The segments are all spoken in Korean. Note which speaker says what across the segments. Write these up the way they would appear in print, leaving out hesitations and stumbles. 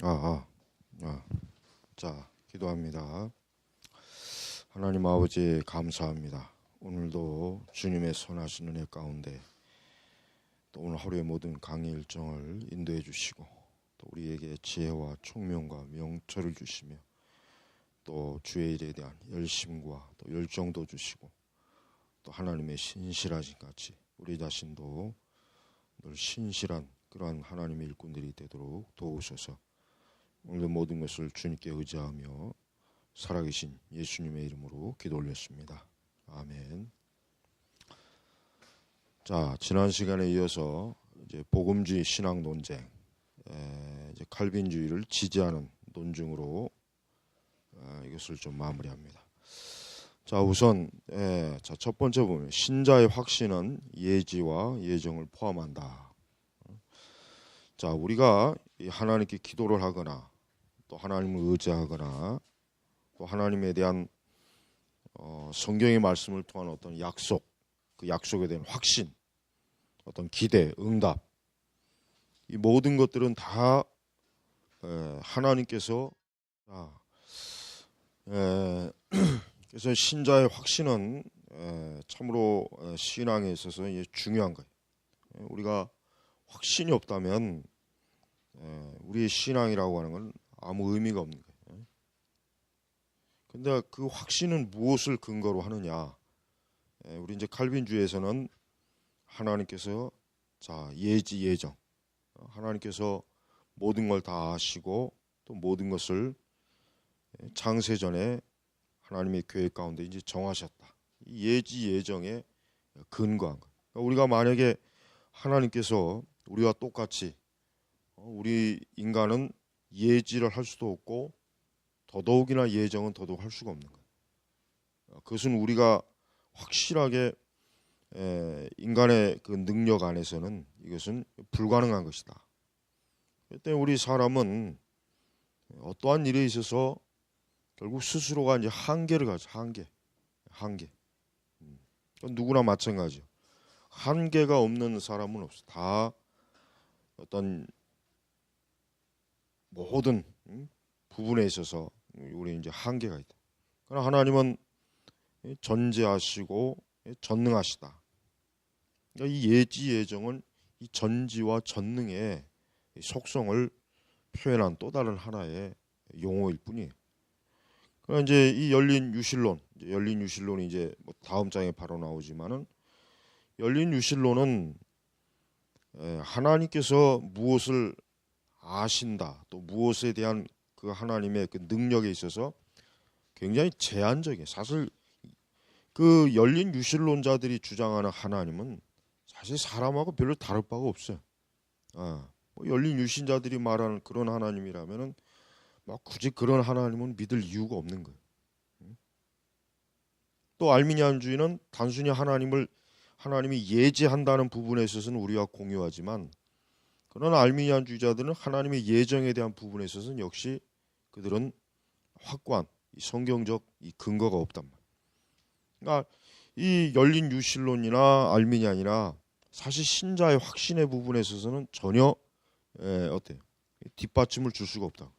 Speaker 1: 아, 아, 아. 자, 기도합니다. 하나님 아버지 감사합니다. 오늘도 주님의 선하신 은혜 가운데 또 오늘 하루의 모든 강의 일정을 인도해 주시고 또 우리에게 지혜와 총명과 명철을 주시며 또 주의 일에 대한 열심과 또 열정도 주시고 또 하나님의 신실하신 같이 우리 자신도 늘 신실한 그러한 하나님의 일꾼들이 되도록 도우셔서 오늘 모든 것을 주님께 의지하며 살아계신 예수님의 이름으로 기도 올렸습니다. 아멘. 자, 지난 시간에 이어서 이제 복음주의 신앙 논쟁, 이제 칼빈주의를 지지하는 논증으로 이것을 좀 마무리합니다. 자, 우선 첫 번째 보면 신자의 확신은 예지와 예정을 포함한다. 자, 우리가 하나님께 기도를 하거나 또 하나님을 의지하거나 또 하나님에 대한 성경의 말씀을 통한 어떤 약속, 그 약속에 대한 확신, 어떤 기대, 응답, 이 모든 것들은 다 하나님께서 그래서 신자의 확신은 참으로 신앙에 있어서 중요한 거예요. 우리가 확신이 없다면 우리의 신앙이라고 하는 건 아무 의미가 없는 거예요. 근데 그 확신은 무엇을 근거로 하느냐? 우리 이제 칼빈주의에서는 하나님께서 예지 예정, 하나님께서 모든 걸 다 아시고 또 모든 것을 창세전에 하나님의 계획 가운데 이제 정하셨다. 이 예지 예정에 근거한 거예요. 그러니까 우리가 만약에 하나님께서 우리와 똑같이 우리 인간은 예지를 할 수도 없고 더더욱이나 예정은 더더욱 할 수가 없는 거예요. 그것은 우리가 확실하게 인간의 그 능력 안에서는 이것은 불가능한 것이다. 그때 우리 사람은 어떠한 일에 있어서 결국 스스로가 이제 한계를 가져. 한계. 누구나 마찬가지요. 한계가 없는 사람은 없어. 다 어떤 모든 부분에 있어서 우리 이제 한계가 있다. 그러나 하나님은 전지하시고 전능하시다. 그러니까 이 예지 예정은 이 전지와 전능의 속성을 표현한 또 다른 하나의 용어일 뿐이에요. 그러나 이제 이 열린 유실론이 이제 뭐 다음 장에 바로 나오지만은 열린 유실론은 하나님께서 무엇을 아신다, 또 무엇에 대한 그 하나님의 그 능력에 있어서 굉장히 제한적이에요. 사실 그 열린 유실론자들이 주장하는 하나님은 사실 사람하고 별로 다를 바가 없어요. 뭐 열린 유신자들이 말하는 그런 하나님이라면은 막 굳이 그런 하나님은 믿을 이유가 없는 거예요. 또 알미니안주의는 단순히 하나님이 예지한다는 부분에 있어서는 우리와 공유하지만 그러나 알미니안주의자들은 하나님의 예정에 대한 부분에 있어서는 역시 그들은 확고한 성경적 이 근거가 없단 말이에요. 그러니까 이 열린 유실론이나 알미니안이나 사실 신자의 확신의 부분에 있어서는 전혀 어때요? 뒷받침을 줄 수가 없다.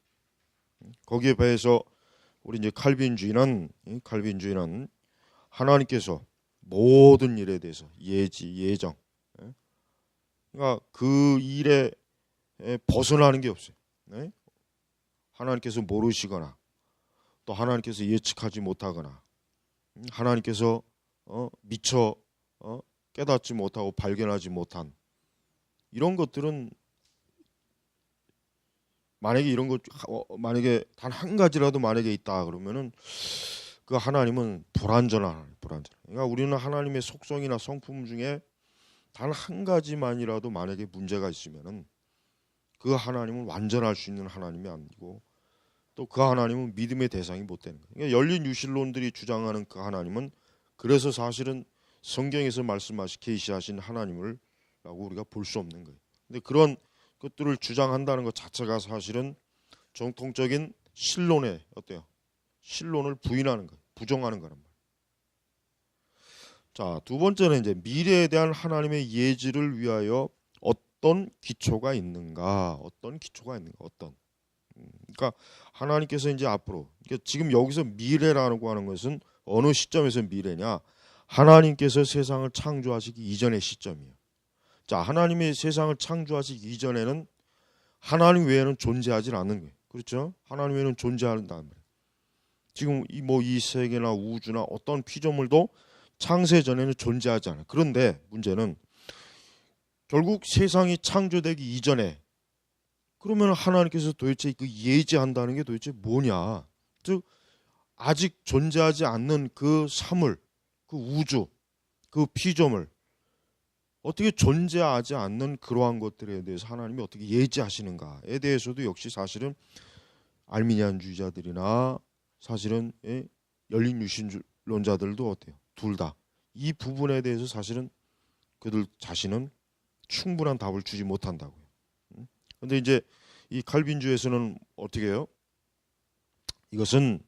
Speaker 1: 거기에 비해서 우리 이제 칼빈주의는 하나님께서 모든 일에 대해서 예지 예정, 그러니까 그 일에 벗어나는 게 없어요. 하나님께서 모르시거나 또 하나님께서 예측하지 못하거나 하나님께서 미처 깨닫지 못하고 발견하지 못한 이런 것들은 만약에 단 한 가지라도 만약에 있다 그러면은 그 하나님은 불완전한. 그러니까 우리는 하나님의 속성이나 성품 중에 단 한 가지만이라도 만약에 문제가 있으면은 그 하나님은 완전할 수 있는 하나님이 아니고 또 그 하나님은 믿음의 대상이 못 되는 거예요. 그러니까 열린 유실론들이 주장하는 그 하나님은 그래서 사실은 성경에서 말씀하신 계시하신 하나님을 라고 우리가 볼 수 없는 거예요. 근데 그런 것들을 주장한다는 것 자체가 사실은 정통적인 신론의 신론을 부인하는 거예요. 부정하는 거란 말이에요. 자, 두 번째는 이제 미래에 대한 하나님의 예지를 위하여 어떤 기초가 있는가? 그러니까 하나님께서 이제 앞으로, 그러니까 지금 여기서 미래라고 하는 것은 어느 시점에서 미래냐? 하나님께서 세상을 창조하시기 이전의 시점이에요. 자, 하나님이 세상을 창조하시기 이전에는 하나님 외에는 존재하지 않는 거예요. 그렇죠? 하나님 외에는 존재한다는 거예요. 지금 이 세계나 우주나 어떤 피조물도 창세 전에는 존재하지 않아요. 그런데 문제는 결국 세상이 창조되기 이전에 그러면 하나님께서 도대체 그 예지한다는 게 도대체 뭐냐? 즉 아직 존재하지 않는 그 사물, 그 우주, 그 피조물, 어떻게 존재하지 않는 그러한 것들에 대해서 하나님이 어떻게 예지하시는가에 대해서도 역시 사실은 알미니안주의자들이나 사실은 열린 유신론자들도 어때요? 둘 다 이 부분에 대해서 사실은 그들 자신은 충분한 답을 주지 못한다고요. 그런데 이제 이 칼빈주에서는 어떻게 해요? 이것은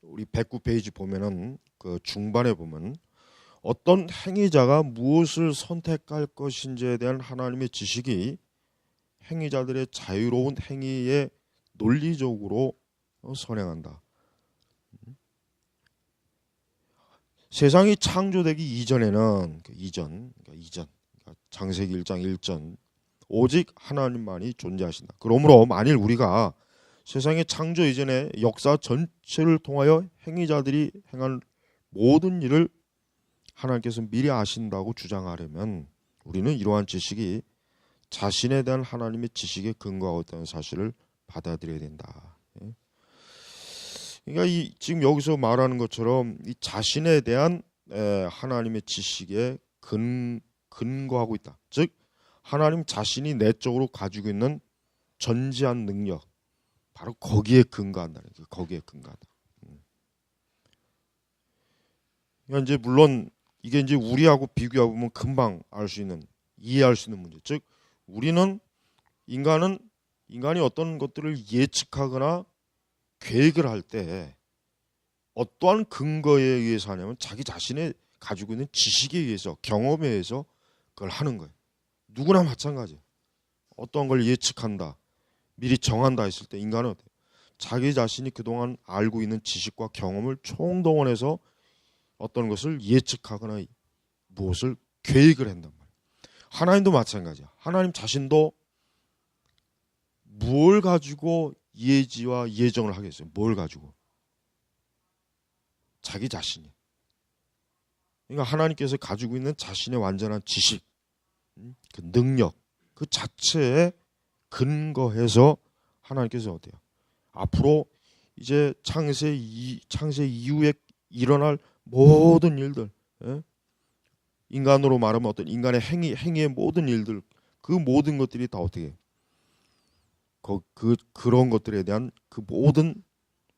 Speaker 1: 우리 109페이지 보면은 그 중반에 보면 어떤 행위자가 무엇을 선택할 것인지에 대한 하나님의 지식이 행위자들의 자유로운 행위에 논리적으로 선행한다. 세상이 창조되기 이전에는 창세기 1장 1전 오직 하나님만이 존재하신다. 그러므로 만일 우리가 세상의 창조 이전의 역사 전체를 통하여 행위자들이 행한 모든 일을 하나님께서 미리 아신다고 주장하려면 우리는 이러한 지식이 자신에 대한 하나님의 지식에 근거하고 있다는 사실을 받아들여야 된다. 그러니까 지금 여기서 말하는 것처럼 이 자신에 대한 하나님의 지식에 근거하고 있다. 즉 하나님 자신이 내적으로 가지고 있는 전지한 능력, 바로 거기에 근거한다는 거예요. 거기에 근거하다. 그러니까 이제 물론 이게 이제 우리하고 비교해 보면 금방 이해할 수 있는 문제. 즉 우리는 인간이 어떤 것들을 예측하거나 계획을 할 때 어떠한 근거에 의해서 하냐면 자기 자신의 가지고 있는 지식에 의해서, 경험에 의해서 그걸 하는 거예요. 누구나 마찬가지예요. 어떤 걸 예측한다, 미리 정한다 했을 때 인간은 어때요? 자기 자신이 그동안 알고 있는 지식과 경험을 총동원해서 어떤 것을 예측하거나 무엇을 계획을 한단 말이에요. 하나님도 마찬가지야. 하나님 자신도 뭘 가지고 예지와 예정을 하겠어요? 뭘 가지고? 자기 자신이. 그러니까 하나님께서 가지고 있는 자신의 완전한 지식, 그 능력, 그 자체에 근거해서 하나님께서 어때요? 앞으로 이제 창세 이후에 일어날 모든 일들, 인간으로 말하면 어떤 인간의 행위의 모든 일들, 그 모든 것들이 다 어떻게 해요? 그런 것들에 대한 그 모든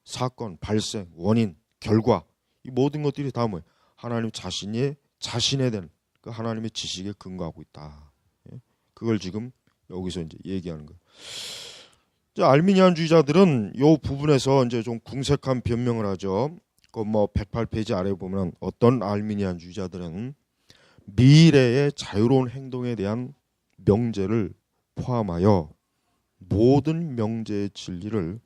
Speaker 1: 사건, 발생, 원인, 결과, 이 모든 것들이 다 뭐예요? 하나님 자신에 대한 그 하나님의 지식에 근거하고 있다. 그걸 지금 여기서 이제 얘기하는 거예요. 알미니안주의자들은 이 부분에서 이제 좀 궁색한 변명을 하죠. 그 108페이지 아래 보면 어떤 알미니안주의자들은 미래의 자유로운 행동에 대한 명제를 포함하여 모든 명제의 진리를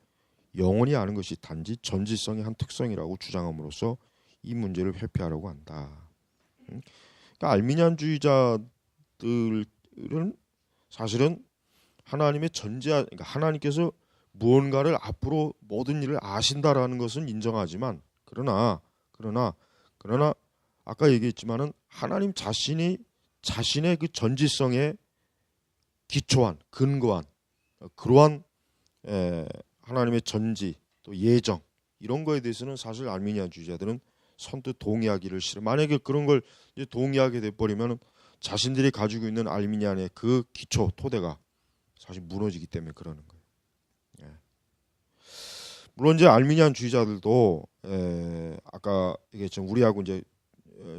Speaker 1: 영원히 아는 것이 단지 전지성의 한 특성이라고 주장함으로써 이 문제를 회피하려고 한다. 그러니까 알미니안주의자들은 사실은 하나님의 그러니까 하나님께서 무언가를 앞으로 모든 일을 아신다라는 것은 인정하지만 그러나 아까 얘기했지만은 하나님 자신이 자신의 그 전지성에 기초한 근거한 그러한 하나님의 전지 또 예정 이런 거에 대해서는 사실 알미니안주의자들은 선뜻 동의하기를 싫어. 만약에 그런 걸 이제 동의하게 돼 버리면 자신들이 가지고 있는 알미니안의 그 기초 토대가 사실 무너지기 때문에 그러는 거예요. 물론 이제 알미니안주의자들도 아까 얘기했지만 우리하고 이제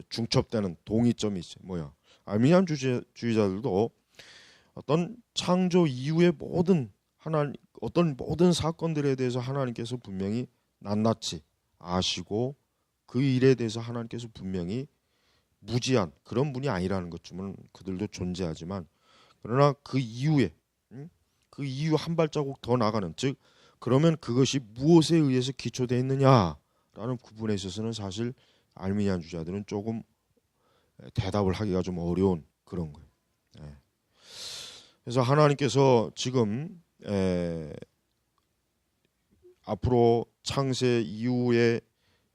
Speaker 1: 중첩되는 동의점이 있어요. 뭐야? 알미니안주의자들도 어떤 창조 이후의 어떤 모든 사건들에 대해서 하나님께서 분명히 낱낱이 아시고 그 일에 대해서 하나님께서 분명히 무지한 그런 분이 아니라는 것쯤은 그들도 존재하지만 그러나 그 이후에 그 이후 한 발자국 더 나가는, 즉 그러면 그것이 무엇에 의해서 기초되어 있느냐라는 부분에 있어서는 사실 알미니안주의자들은 조금 대답을 하기가 좀 어려운 그런 거예요. 예. 그래서 하나님께서 지금 앞으로 창세 이후에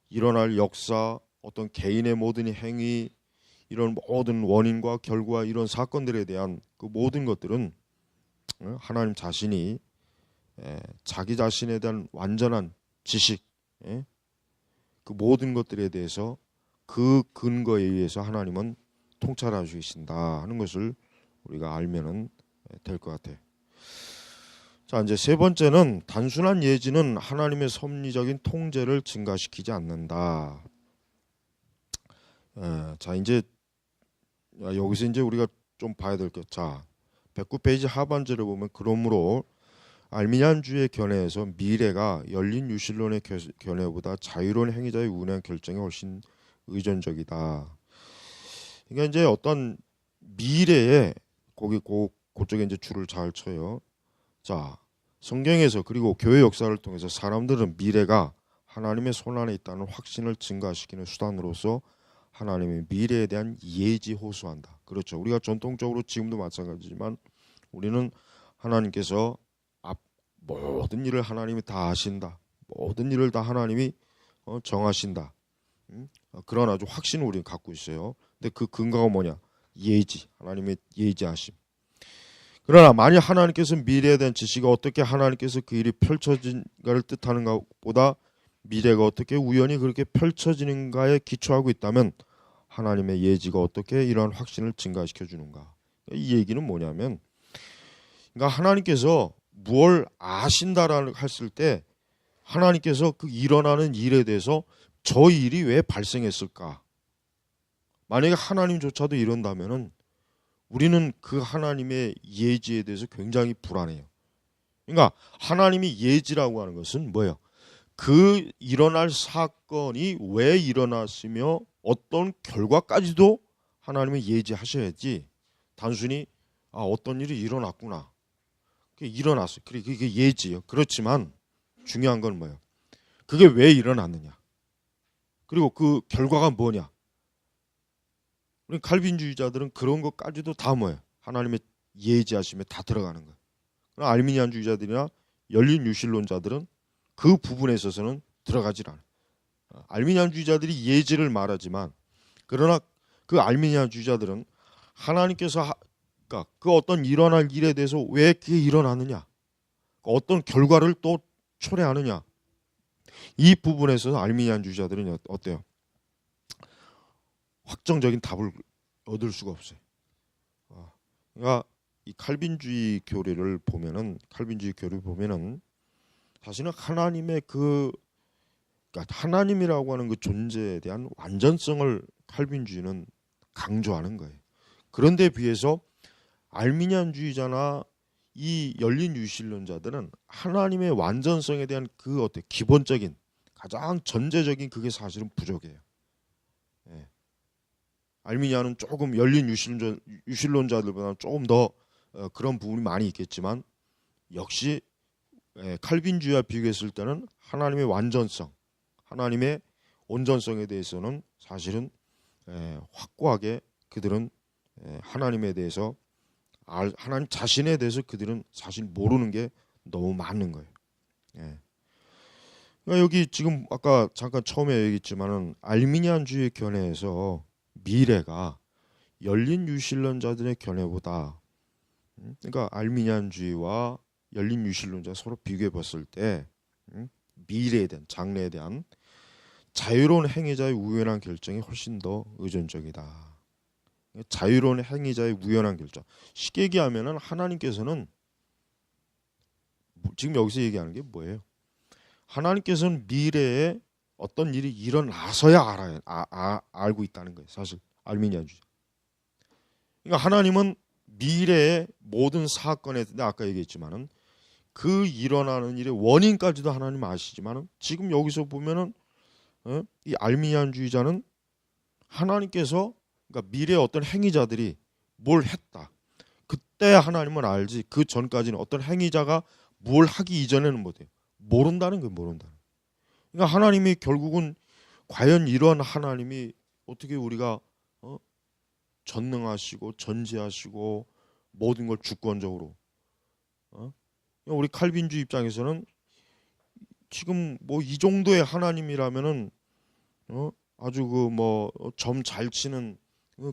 Speaker 1: 일어날 역사, 어떤 개인의 모든 행위, 이런 모든 원인과 결과, 이런 사건들에 대한 그 모든 것들은 하나님 자신이 자기 자신에 대한 완전한 지식, 그 모든 것들에 대해서 그 근거에 의해서 하나님은 통찰하시고 계신다 하는 것을 우리가 알면은 될 것 같아요. 자, 이제 세 번째는 단순한 예지는 하나님의 섭리적인 통제를 증가시키지 않는다. 자, 이제 여기서 이제 우리가 좀 봐야 될 것. 자, 109페이지 하반절을 보면 그러므로 알미니안주의 견해에서 미래가 열린 유실론의 견해보다 자유로운 행위자의 운행 결정이 훨씬 의존적이다. 그러니까 이제 어떤 미래에 그쪽에 이제 줄을 잘 쳐요. 자, 성경에서 그리고 교회 역사를 통해서 사람들은 미래가 하나님의 손 안에 있다는 확신을 증가시키는 수단으로서 하나님의 미래에 대한 예지 호소한다. 그렇죠. 우리가 전통적으로 지금도 마찬가지지만 우리는 하나님께서 모든 일을 하나님이 다 하신다. 모든 일을 다 하나님이 정하신다. 그런 아주 확신을 우리는 갖고 있어요. 근데 그 근거가 뭐냐? 예지, 하나님의 예지하심. 그러나 만약 하나님께서 미래에 대한 지식이 어떻게 하나님께서 그 일이 펼쳐진가를 뜻하는가 보다 미래가 어떻게 우연히 그렇게 펼쳐지는가에 기초하고 있다면 하나님의 예지가 어떻게 이러한 확신을 증가시켜 주는가? 이 얘기는 뭐냐면, 그러니까 하나님께서 무엇을 아신다라는 했을 때 하나님께서 그 일어나는 일에 대해서 저 일이 왜 발생했을까? 만약에 하나님조차도 이런다면은 우리는 그 하나님의 예지에 대해서 굉장히 불안해요. 그러니까 하나님이 예지라고 하는 것은 뭐예요? 그 일어날 사건이 왜 일어났으며 어떤 결과까지도 하나님이 예지하셔야지 단순히 어떤 일이 일어났구나. 그게 일어났어요. 그게 예지예요. 그렇지만 중요한 건 뭐예요? 그게 왜 일어났느냐? 그리고 그 결과가 뭐냐? 우리 칼빈주의자들은 그런 것까지도 다 뭐예요? 하나님의 예지하심에 다 들어가는 거예요. 그러나 알미니안주의자들이나 열린 유실론자들은 그 부분에 있어서는 들어가질 않아요. 알미니안주의자들이 예지를 말하지만 그러나 그 알미니안주의자들은 하나님께서 그러니까 그 어떤 일어날 일에 대해서 왜 그게 일어나느냐, 어떤 결과를 또 초래하느냐, 이 부분에서 알미니안주의자들은 어때요? 확정적인 답을 얻을 수가 없어요. 그러니까 이 칼빈주의 교리를 보면은 사실은 하나님의 그러니까 하나님이라고 하는 그 존재에 대한 완전성을 칼빈주의는 강조하는 거예요. 그런데 비해서 알미니안주의자나 이 열린 유실론자들은 하나님의 완전성에 대한 그 어떤 기본적인 가장 전제적인 그게 사실은 부족해요. 알미니아는 조금 열린 유실론자들보다는 조금 더 그런 부분이 많이 있겠지만 역시 칼빈주의와 비교했을 때는 하나님의 완전성, 하나님의 온전성에 대해서는 사실은 확고하게 그들은 하나님에 대해서 하나님 자신에 대해서 그들은 사실 모르는 게 너무 많은 거예요. 그러니까 여기 지금 아까 잠깐 처음에 얘기했지만은 알미니안주의 견해에서 미래가 열린 유실론자들의 견해보다 그러니까 알미니안주의와 열린 유실론자 서로 비교해 봤을 때 미래에 대한 장래에 대한 자유로운 행위자의 우연한 결정이 훨씬 더 의존적이다. 자유로운 행위자의 우연한 결정. 쉽게 얘기하면은 하나님께서는 지금 여기서 얘기하는 게 뭐예요? 하나님께서는 미래에 어떤 일이 일어나서야 알고 있다는 거예요. 사실 알미니안주의. 그러니까 하나님은 미래의 모든 사건에 대해 아까 얘기했지만은 그 일어나는 일의 원인까지도 하나님 아시지만은 지금 여기서 보면은 이 알미니안주의자는 하나님께서 그러니까 미래의 어떤 행위자들이 뭘 했다. 그때 하나님은 알지. 그 전까지는 어떤 행위자가 뭘 하기 이전에는 못해요. 모른다는 거예요. 모른다는. 그러니까 하나님이 결국은 과연 이런 하나님이 어떻게 우리가 전능하시고 전지하시고 모든 걸 주권적으로 우리 칼빈주 입장에서는 지금 뭐 이 정도의 하나님이라면은 아주 그 뭐 점 잘 치는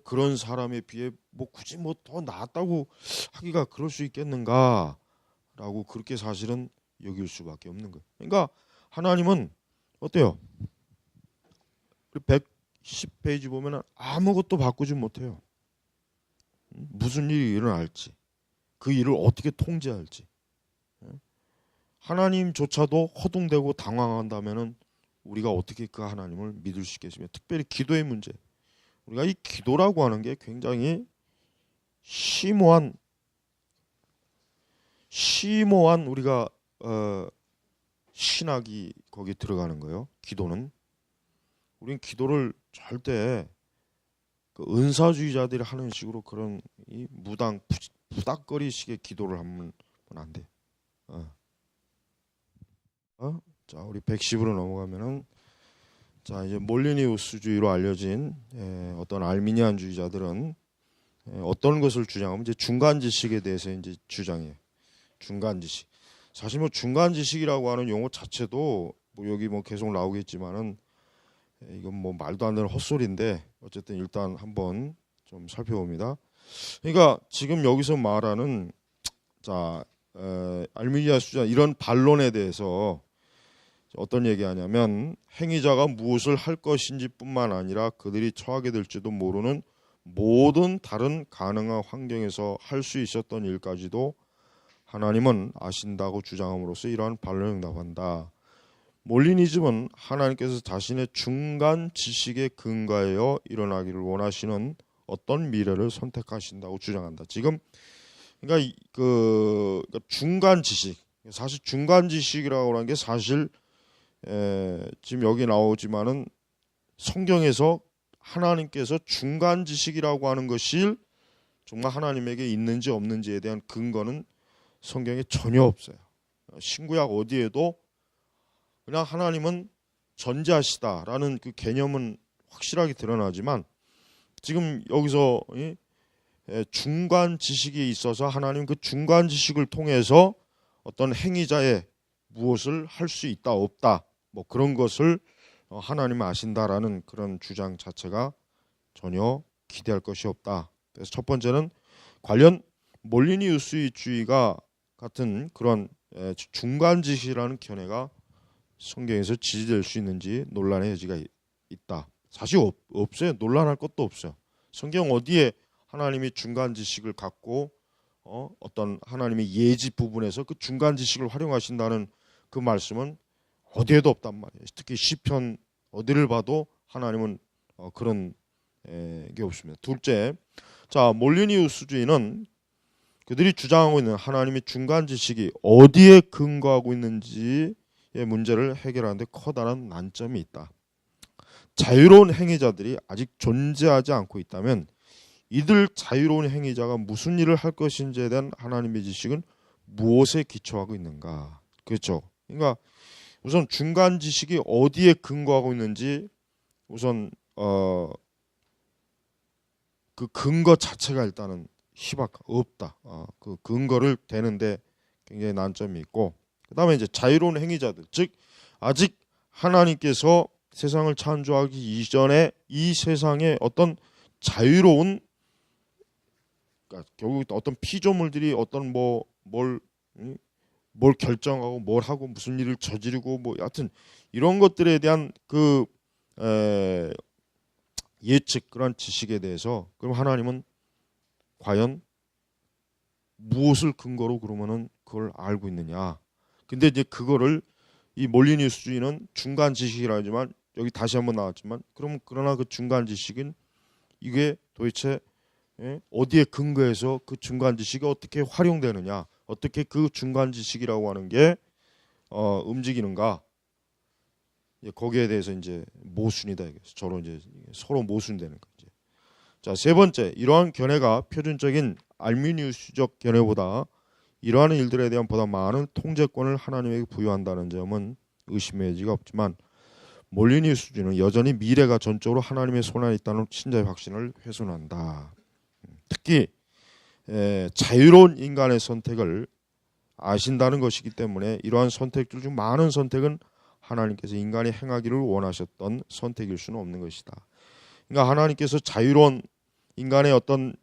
Speaker 1: 그런 사람에 비해 뭐 굳이 뭐 더 낫다고 하기가 그럴 수 있겠는가라고 그렇게 사실은 여길 수밖에 없는 거예요. 그러니까 하나님은 어때요? 110페이지 보면은 아무것도 바꾸지 못해요. 무슨 일이 일어날지, 그 일을 어떻게 통제할지. 하나님조차도 허둥대고 당황한다면은 우리가 어떻게 그 하나님을 믿을 수 있겠습니까? 특별히 기도의 문제. 우리가 이 기도라고 하는 게 굉장히 심오한 우리가 신학이 거기 들어가는 거예요. 기도는 우리는 기도를 절대 그 은사주의자들이 하는 식으로 그런 이 무당 부닥거리식의 기도를 하면 안 돼. 자, 우리 110으로 넘어가면은 자 이제 몰리니우스주의로 알려진 어떤 알미니안주의자들은 어떤 것을 주장하면 이제 중간지식에 대해서 이제 주장해요. 중간지식. 사실 뭐 중간지식이라고 하는 용어 자체도 뭐 여기 뭐 계속 나오겠지만은 이건 뭐 말도 안 되는 헛소리인데 어쨌든 일단 한번 좀 살펴봅니다. 그러니까 지금 여기서 말하는 자 알미니아 주자 이런 반론에 대해서 어떤 얘기하냐면 행위자가 무엇을 할 것인지 뿐만 아니라 그들이 처하게 될지도 모르는 모든 다른 가능한 환경에서 할 수 있었던 일까지도 하나님은 아신다고 주장함으로써 이러한 반론에 응답한다. 몰리니즘은 하나님께서 자신의 중간 지식에 근거하여 일어나기를 원하시는 어떤 미래를 선택하신다고 주장한다. 지금 그러니까 그러니까 중간 지식, 사실 중간 지식이라고 하는 게 사실 지금 여기 나오지만은 성경에서 하나님께서 중간 지식이라고 하는 것이 정말 하나님에게 있는지 없는지에 대한 근거는 성경에 전혀 없어요. 신구약 어디에도 그냥 하나님은 전지하시다라는 그 개념은 확실하게 드러나지만 지금 여기서 중간 지식이 있어서 하나님 그 중간 지식을 통해서 어떤 행위자의 무엇을 할 수 있다 없다 뭐 그런 것을 하나님은 아신다라는 그런 주장 자체가 전혀 기대할 것이 없다. 그래서 첫 번째는 관련 몰리니우스주의가 같은 그런 중간지식이라는 견해가 성경에서 지지될 수 있는지 논란의 여지가 있다. 사실 없어요. 논란할 것도 없어요. 성경 어디에 하나님이 중간지식을 갖고 어떤 하나님의 예지 부분에서 그 중간지식을 활용하신다는 그 말씀은 어디에도 없단 말이에요. 특히 시편 어디를 봐도 하나님은 그런 게 없습니다. 둘째, 자 몰리니우스주의는 그들이 주장하고 있는 하나님의 중간 지식이 어디에 근거하고 있는지의 문제를 해결하는데 커다란 난점이 있다. 자유로운 행위자들이 아직 존재하지 않고 있다면 이들 자유로운 행위자가 무슨 일을 할 것인지에 대한 하나님의 지식은 무엇에 기초하고 있는가? 그렇죠. 그러니까 우선 중간 지식이 어디에 근거하고 있는지 우선 그 근거 자체가 일단은 없다. 그 근거를 대는데 굉장히 난점이 있고, 그다음에 이제 자유로운 행위자들, 즉 아직 하나님께서 세상을 창조하기 이전에 이 세상에 어떤 자유로운, 그러니까 결국 어떤 피조물들이 어떤 뭘 결정하고 뭘 하고 무슨 일을 저지르고 뭐 여하튼 이런 것들에 대한 그 예측 그런 지식에 대해서 그럼 하나님은 과연 무엇을 근거로 그러면은 그걸 알고 있느냐? 근데 이제 그거를 이 몰리니우스주의는 중간 지식이라 하지만 여기 다시 한번 나왔지만 그러나 그 중간 지식은 이게 도대체 어디에 근거해서 그 중간 지식이 어떻게 활용되느냐? 어떻게 그 중간 지식이라고 하는 게 움직이는가? 거기에 대해서 이제 모순이다. 서로 이제 서로 모순되는 거죠. 자, 세 번째, 이러한 견해가 표준적인 알미니우스적 견해보다 이러한 일들에 대한 보다 많은 통제권을 하나님에게 부여한다는 점은 의심의 여지가 없지만 몰리니우스주의는 여전히 미래가 전적으로 하나님의 손안에 있다는 신자의 확신을 훼손한다. 특히 자유로운 인간의 선택을 아신다는 것이기 때문에 이러한 선택들 중 많은 선택은 하나님께서 인간이 행하기를 원하셨던 선택일 수는 없는 것이다. 그러니까 하나님께서 자유로운 인간의 어떤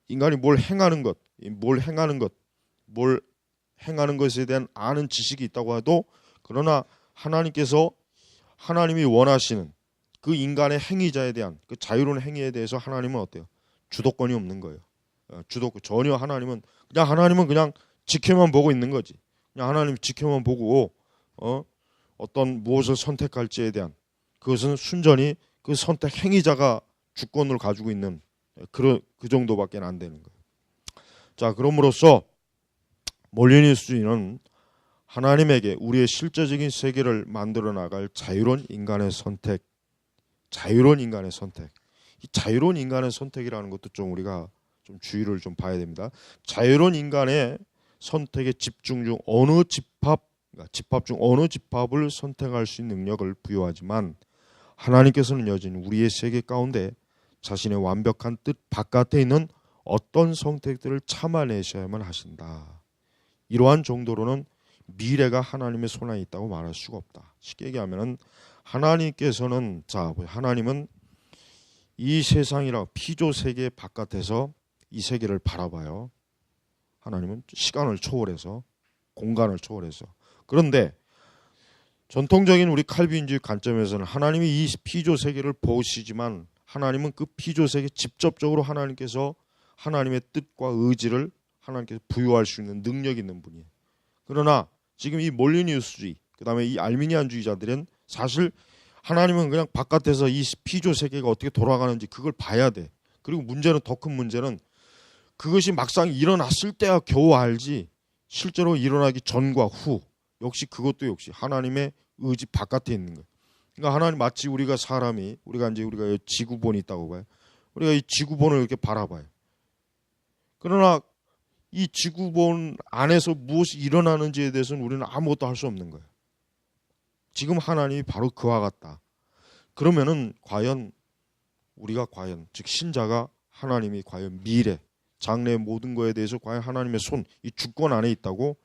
Speaker 1: 인간이 뭘 행하는 것에 대한 아는 지식이 있다고 해도 그러나 하나님께서 하나님이 원하시는 그 인간의 행위자에 대한 그 자유로운 행위에 대해서 하나님은 어때요? 주도권이 없는 거예요. 주도권 전혀 하나님은 그냥 지켜만 보고 있는 거지. 그냥 하나님 지켜만 보고 어떤 무엇을 선택할지에 대한 그것은 순전히 그 선택 행위자가 주권을 가지고 있는 그 정도밖에 안 되는 거예요. 자, 그럼으로써 몰리니스주의는 하나님에게 우리의 실제적인 세계를 만들어 나갈 자유로운 인간의 선택, 이 자유로운 인간의 선택이라는 것도 좀 우리가 좀 주의를 좀 봐야 됩니다. 자유로운 인간의 선택의 집중 중 어느 집합 중 어느 집합을 선택할 수 있는 능력을 부여하지만 하나님께서는 여전히 우리의 세계 가운데 자신의 완벽한 뜻 바깥에 있는 어떤 선택들을 참아내셔야만 하신다. 이러한 정도로는 미래가 하나님의 손안에 있다고 말할 수가 없다. 쉽게 얘기하면 하나님께서는 하나님은 이 세상이라 피조 세계 바깥에서 이 세계를 바라봐요. 하나님은 시간을 초월해서 공간을 초월해서. 그런데 전통적인 우리 칼빈주의 관점에서는 하나님이 이 피조 세계를 보시지만 하나님은 그 피조 세계 직접적으로 하나님께서 하나님의 뜻과 의지를 하나님께서 부여할 수 있는 능력이 있는 분이에요. 그러나 지금 이 몰리니우스주의 그다음에 이 알미니안주의자들은 사실 하나님은 그냥 바깥에서 이 피조 세계가 어떻게 돌아가는지 그걸 봐야 돼. 그리고 문제는 더 큰 문제는 그것이 막상 일어났을 때야 겨우 알지 실제로 일어나기 전과 후 역시 그것도 역시 하나님의 의지 바깥에 있는 거예요. 그러니까 하나님 마치 우리가 지구본이 있다고 봐요. 우리가 이 지구본을 이렇게 바라봐요. 그러나 이 지구본 안에서 무엇이 일어나는지에 대해서는 우리는 아무것도 할 수 없는 거예요. 지금 하나님이 바로 그와 같다. 그러면은 즉 신자가 하나님이 과연 미래, 장래의 모든 거에 대해서 과연 하나님의 손, 이 주권 안에 있다고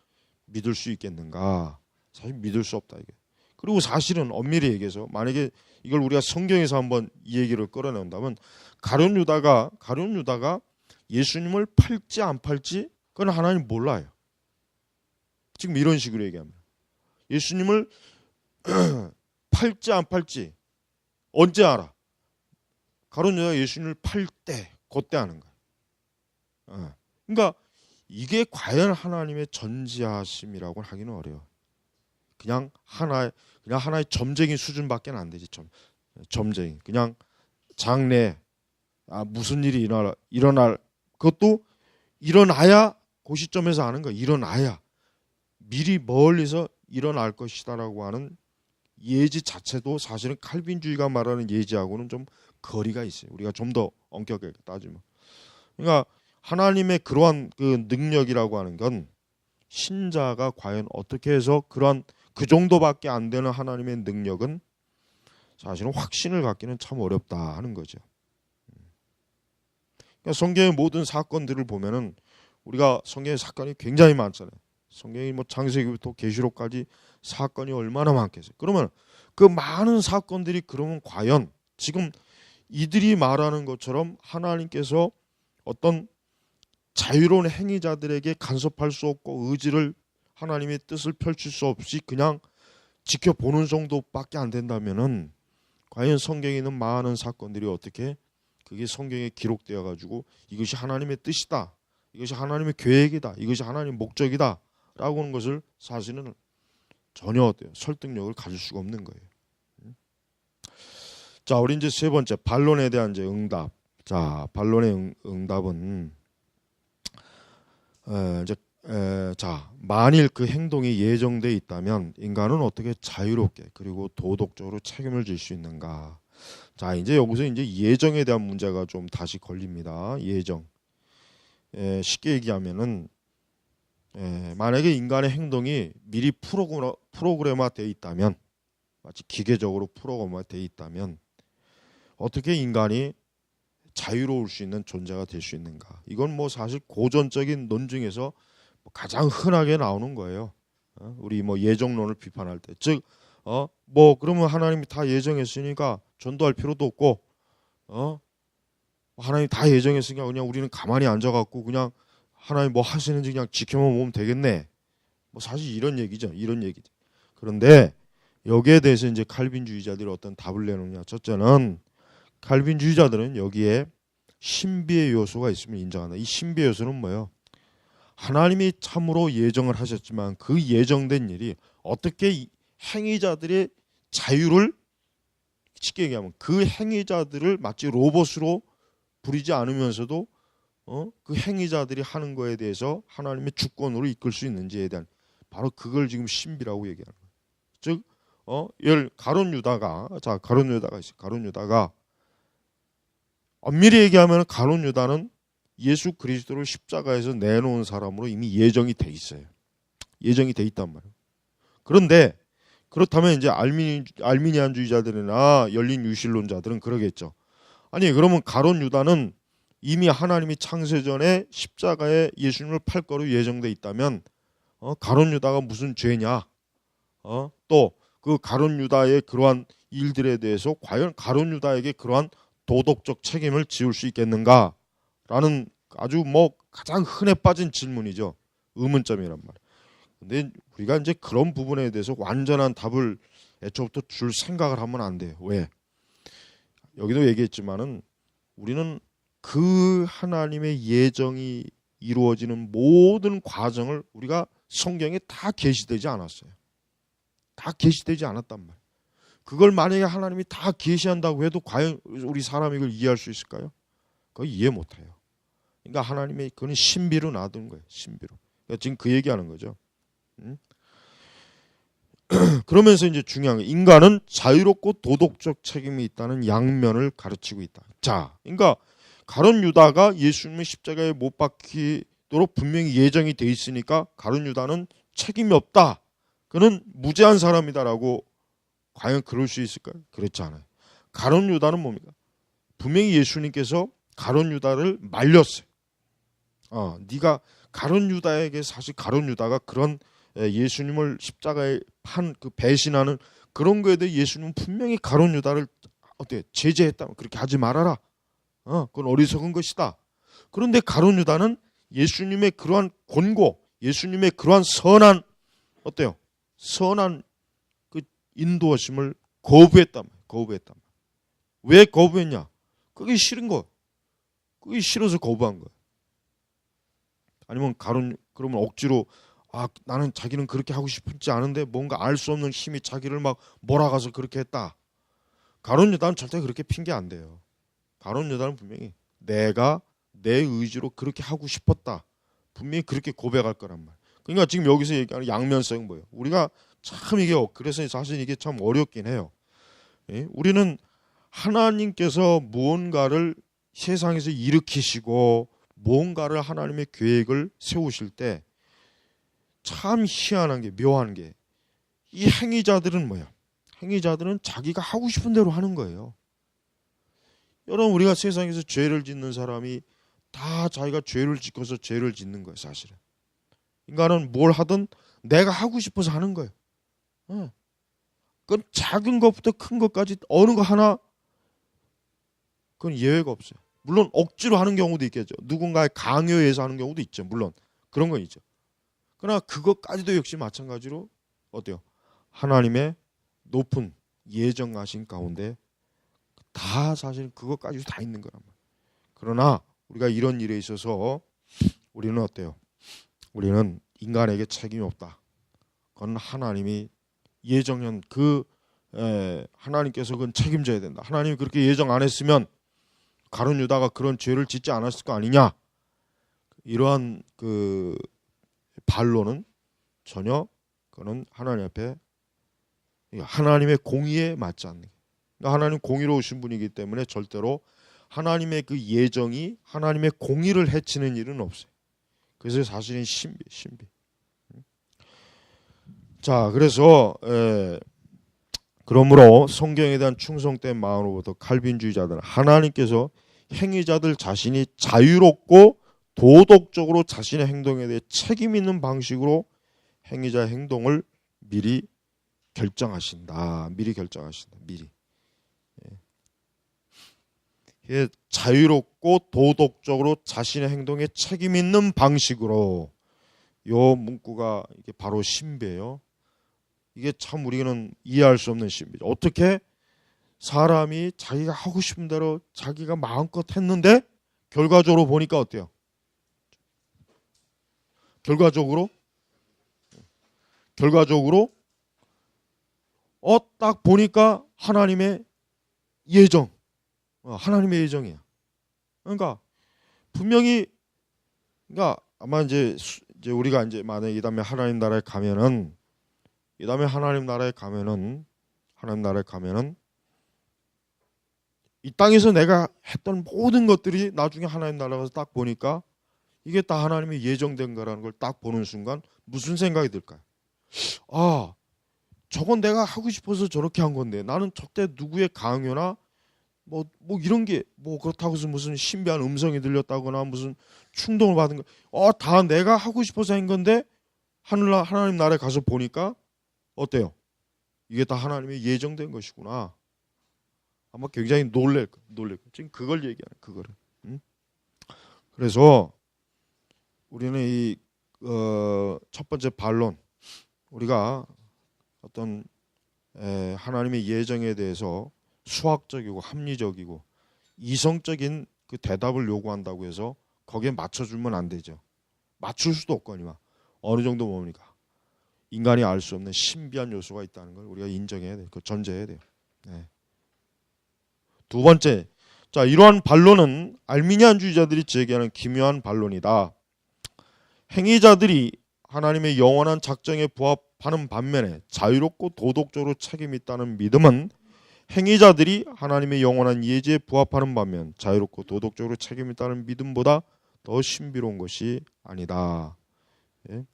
Speaker 1: 믿을 수 있겠는가? 사실 믿을 수 없다 이게. 그리고 사실은 엄밀히 얘기해서 만약에 이걸 우리가 성경에서 한번 이 얘기를 끌어낸다면 가룟 유다가 예수님을 팔지 안 팔지 그건 하나님 몰라요. 지금 이런 식으로 얘기하면 예수님을 팔지 안 팔지 언제 알아? 가룟 유다가 예수님을 팔 때 그때 아는 거야. 그러니까 이게 과연 하나님의 전지하심이라고 하기는 어려워. 그냥 하나의 점쟁이 수준밖에 안 되지. 점쟁이. 그냥 장래 무슨 일이 일어날 그것도 일어나야 그 시점에서 아는 거야. 일어나야 미리 멀리서 일어날 것이다라고 하는 예지 자체도 사실은 칼빈주의가 말하는 예지하고는 좀 거리가 있어요. 우리가 좀 더 엄격하게 따지면. 그러니까 하나님의 그러한 그 능력이라고 하는 건 신자가 과연 어떻게 해서 그러한 그 정도밖에 안 되는 하나님의 능력은 사실은 확신을 갖기는 참 어렵다 하는 거죠. 그러니까 성경의 모든 사건들을 보면은 우리가 성경의 사건이 굉장히 많잖아요. 성경이 창세기부터 계시록까지 사건이 얼마나 많겠어요. 그러면 그 많은 사건들이 그러면 과연 지금 이들이 말하는 것처럼 하나님께서 어떤 자유로운 행위자들에게 간섭할 수 없고 의지를 하나님의 뜻을 펼칠 수 없이 그냥 지켜보는 정도밖에 안 된다면은 과연 성경에 있는 많은 사건들이 어떻게 그게 성경에 기록되어 가지고 이것이 하나님의 뜻이다. 이것이 하나님의 계획이다. 이것이 하나님의 목적이다. 라고 하는 것을 사실은 전혀 설득력을 가질 수가 없는 거예요. 자, 우리 이제 세 번째 반론에 대한 이제 응답. 자, 반론의 응답은 만일 그 행동이 예정되어 있다면 인간은 어떻게 자유롭게 그리고 도덕적으로 책임을 질 수 있는가? 자, 이제 여기서 이제 예정에 대한 문제가 좀 다시 걸립니다. 예정. 쉽게 얘기하면은 만약에 인간의 행동이 미리 프로그램화되어 있다면, 마치 기계적으로 프로그램화되어 있다면 어떻게 인간이 자유로울 수 있는 존재가 될 수 있는가? 이건 뭐 사실 고전적인 논증에서 가장 흔하게 나오는 거예요. 우리 뭐 예정론을 비판할 때, 즉, 뭐 그러면 하나님이 다 예정했으니까 전도할 필요도 없고, 하나님 다 예정했으니까 그냥 우리는 가만히 앉아갖고 그냥 하나님 뭐 하시는지 그냥 지켜만 보면 되겠네. 뭐 사실 이런 얘기죠. 이런 얘기죠. 그런데 여기에 대해서 이제 칼빈주의자들이 어떤 답을 내놓냐? 첫째는 칼빈주의자들은 여기에 신비의 요소가 있음을 인정한다. 이 신비의 요소는 뭐예요? 하나님이 참으로 예정을 하셨지만 그 예정된 일이 어떻게 행위자들의 자유를, 쉽게 얘기하면 그 행위자들을 마치 로봇으로 부리지 않으면서도 그 행위자들이 하는 거에 대해서 하나님의 주권으로 이끌 수 있는지에 대한, 바로 그걸 지금 신비라고 얘기하는 거예요. 즉, 가룟 유다가 있어요. 가룟 유다가 엄밀히 얘기하면 가룟 유다는 예수 그리스도를 십자가에서 내놓은 사람으로 이미 예정이 돼 있어요. 예정이 돼 있단 말이에요. 그런데 그렇다면 이제 알미니안주의자들이나 열린 유실론자들은 그러겠죠. 아니 그러면 가룟 유다는 이미 하나님이 창세전에 십자가에 예수님을 팔 거로 예정돼 있다면 가룟 유다가 무슨 죄냐? 또 그 가룟 유다의 그러한 일들에 대해서 과연 가룟 유다에게 그러한 도덕적 책임을 지울 수 있겠는가라는 아주 뭐 가장 흔해 빠진 질문이죠. 의문점이란 말이에요. 근데 우리가 이제 그런 부분에 대해서 완전한 답을 애초부터 줄 생각을 하면 안 돼요. 왜? 여기도 얘기했지만은 우리는 그 하나님의 예정이 이루어지는 모든 과정을 우리가 성경에 다 계시되지 않았어요. 다 계시되지 않았단 말이에요. 그걸 만약에 하나님이 다 계시한다고 해도 과연 우리 사람이 이걸 이해할 수 있을까요? 그거 이해 못해요. 그러니까 하나님의 그건 신비로 놔둔 거예요. 신비로. 그러니까 지금 그 얘기하는 거죠. 그러면서 이제 중요한 게, 인간은 자유롭고 도덕적 책임이 있다는 양면을 가르치고 있다. 자, 그러니까 가룟 유다가 예수님의 십자가에 못 박히도록 분명히 예정이 돼 있으니까 가룟 유다는 책임이 없다. 그는 무죄한 사람이다라고 과연 그럴 수 있을까요? 그렇지 않아요. 가룟 유다는 뭡니까? 분명히 예수님께서 가룟 유다를 말렸어요. 네가 가룟 유다에게, 사실 가룟 유다가 그런 예수님을 십자가에 판 그 배신하는 그런 거에 대해 예수님은 분명히 가룟 유다를 제재했다. 그렇게 하지 말아라. 그건 어리석은 것이다. 그런데 가룟 유다는 예수님의 그러한 권고, 예수님의 그러한 선한 선한 그 인도하심을 거부했단 말이에요. 거부했단 말이에요. 왜 거부했냐? 그게 싫은 거. 그게 싫어서 거부한 거예요. 아니면 그러면 억지로 나는 자기는 그렇게 하고 싶지 않은데 뭔가 알 수 없는 힘이 자기를 막 몰아가서 그렇게 했다. 가룟 유다는 절대 그렇게 핑계 안 돼요. 가룟 유다는 분명히 내가 내 의지로 그렇게 하고 싶었다. 분명히 그렇게 고백할 거란 말. 그러니까 지금 여기서 얘기하는 양면성은 뭐예요? 우리가 참 이게 그래서 사실 이게 참 어렵긴 해요. 우리는 하나님께서 무언가를 세상에서 일으키시고 무언가를 하나님의 계획을 세우실 때 참 희한한 게, 묘한 게, 이 행위자들은 뭐야? 행위자들은 자기가 하고 싶은 대로 하는 거예요. 여러분, 우리가 세상에서 죄를 짓는 사람이 다 자기가 죄를 짓고서 죄를 짓는 거예요. 사실은 인간은 뭘 하든 내가 하고 싶어서 하는 거예요. 그건 작은 것부터 큰 것까지 어느 거 하나 그건 예외가 없어요. 물론 억지로 하는 경우도 있겠죠. 누군가의 강요에 의해서 하는 경우도 있죠. 물론 그런 건 있죠. 그러나 그것까지도 역시 마찬가지로 하나님의 높은 예정하신 가운데 다 사실 그것까지도 다 있는 거란 말이에요. 그러나 우리가 이런 일에 있어서 우리는 우리는 인간에게 책임이 없다. 그건 하나님이 예정한 하나님께서 그건 책임져야 된다. 하나님이 그렇게 예정 안 했으면 가룟 유다가 그런 죄를 짓지 않았을 거 아니냐. 이러한 그 반론은 전혀 그는 하나님 앞에 하나님의 공의에 맞지 않는. 하나님 공의로우신 분이기 때문에 절대로 하나님의 그 예정이 하나님의 공의를 해치는 일은 없어요. 그래서 사실은 신비. 자, 그래서 그러므로 성경에 대한 충성된 마음으로부터 칼빈주의자들은 하나님께서 행위자들 자신이 자유롭고 도덕적으로 자신의 행동에 대해 책임 있는 방식으로 행위자의 행동을 미리 결정하신다. 미리. 자유롭고 도덕적으로 자신의 행동에 책임 있는 방식으로, 요 문구가 이게 바로 신비예요. 이게 참 우리는 이해할 수 없는 신비죠. 어떻게 사람이 자기가 하고 싶은 대로 자기가 마음껏 했는데 결과적으로 보니까 어때요? 결과적으로 딱 보니까 하나님의 예정이야. 그러니까 분명히, 그러니까 아마 이제 우리가 이제 만약에 이 다음에 하나님 나라에 가면은 이 땅에서 내가 했던 모든 것들이 나중에 하나님 나라에 가서 딱 보니까 이게 다 하나님이 예정된 거라는 걸 딱 보는 순간 무슨 생각이 들까요? 아, 저건 내가 하고 싶어서 저렇게 한 건데, 나는 저때 누구의 강요나 뭐 이런 게 뭐 그렇다고 해서 무슨 신비한 음성이 들렸다거나 무슨 충동을 받은 거, 다 내가 하고 싶어서 한 건데 하나님 나라에 가서 보니까 어때요? 이게 다 하나님의 예정된 것이구나. 아마 굉장히 놀랄 거예요. 지금 그걸 얘기하는 그거를. 그래서 우리는 이 첫 번째 반론, 우리가 어떤 하나님의 예정에 대해서 수학적이고 합리적이고 이성적인 그 대답을 요구한다고 해서 거기에 맞춰주면 안 되죠. 맞출 수도 없거니와 어느 정도 뭡니까? 인간이 알 수 없는 신비한 요소가 있다는 걸 우리가 인정해야 돼요. 그 전제해야 돼요. 네. 두 번째, 자, 이러한 반론은 알미니안주의자들이 제기하는 기묘한 반론이다. 행위자들이 하나님의 영원한 작정에 부합하는 반면에 자유롭고 도덕적으로 책임 있다는 믿음은 행위자들이 하나님의 영원한 예지에 부합하는 반면 자유롭고 도덕적으로 책임 있다는 믿음보다 더 신비로운 것이 아니다. 예?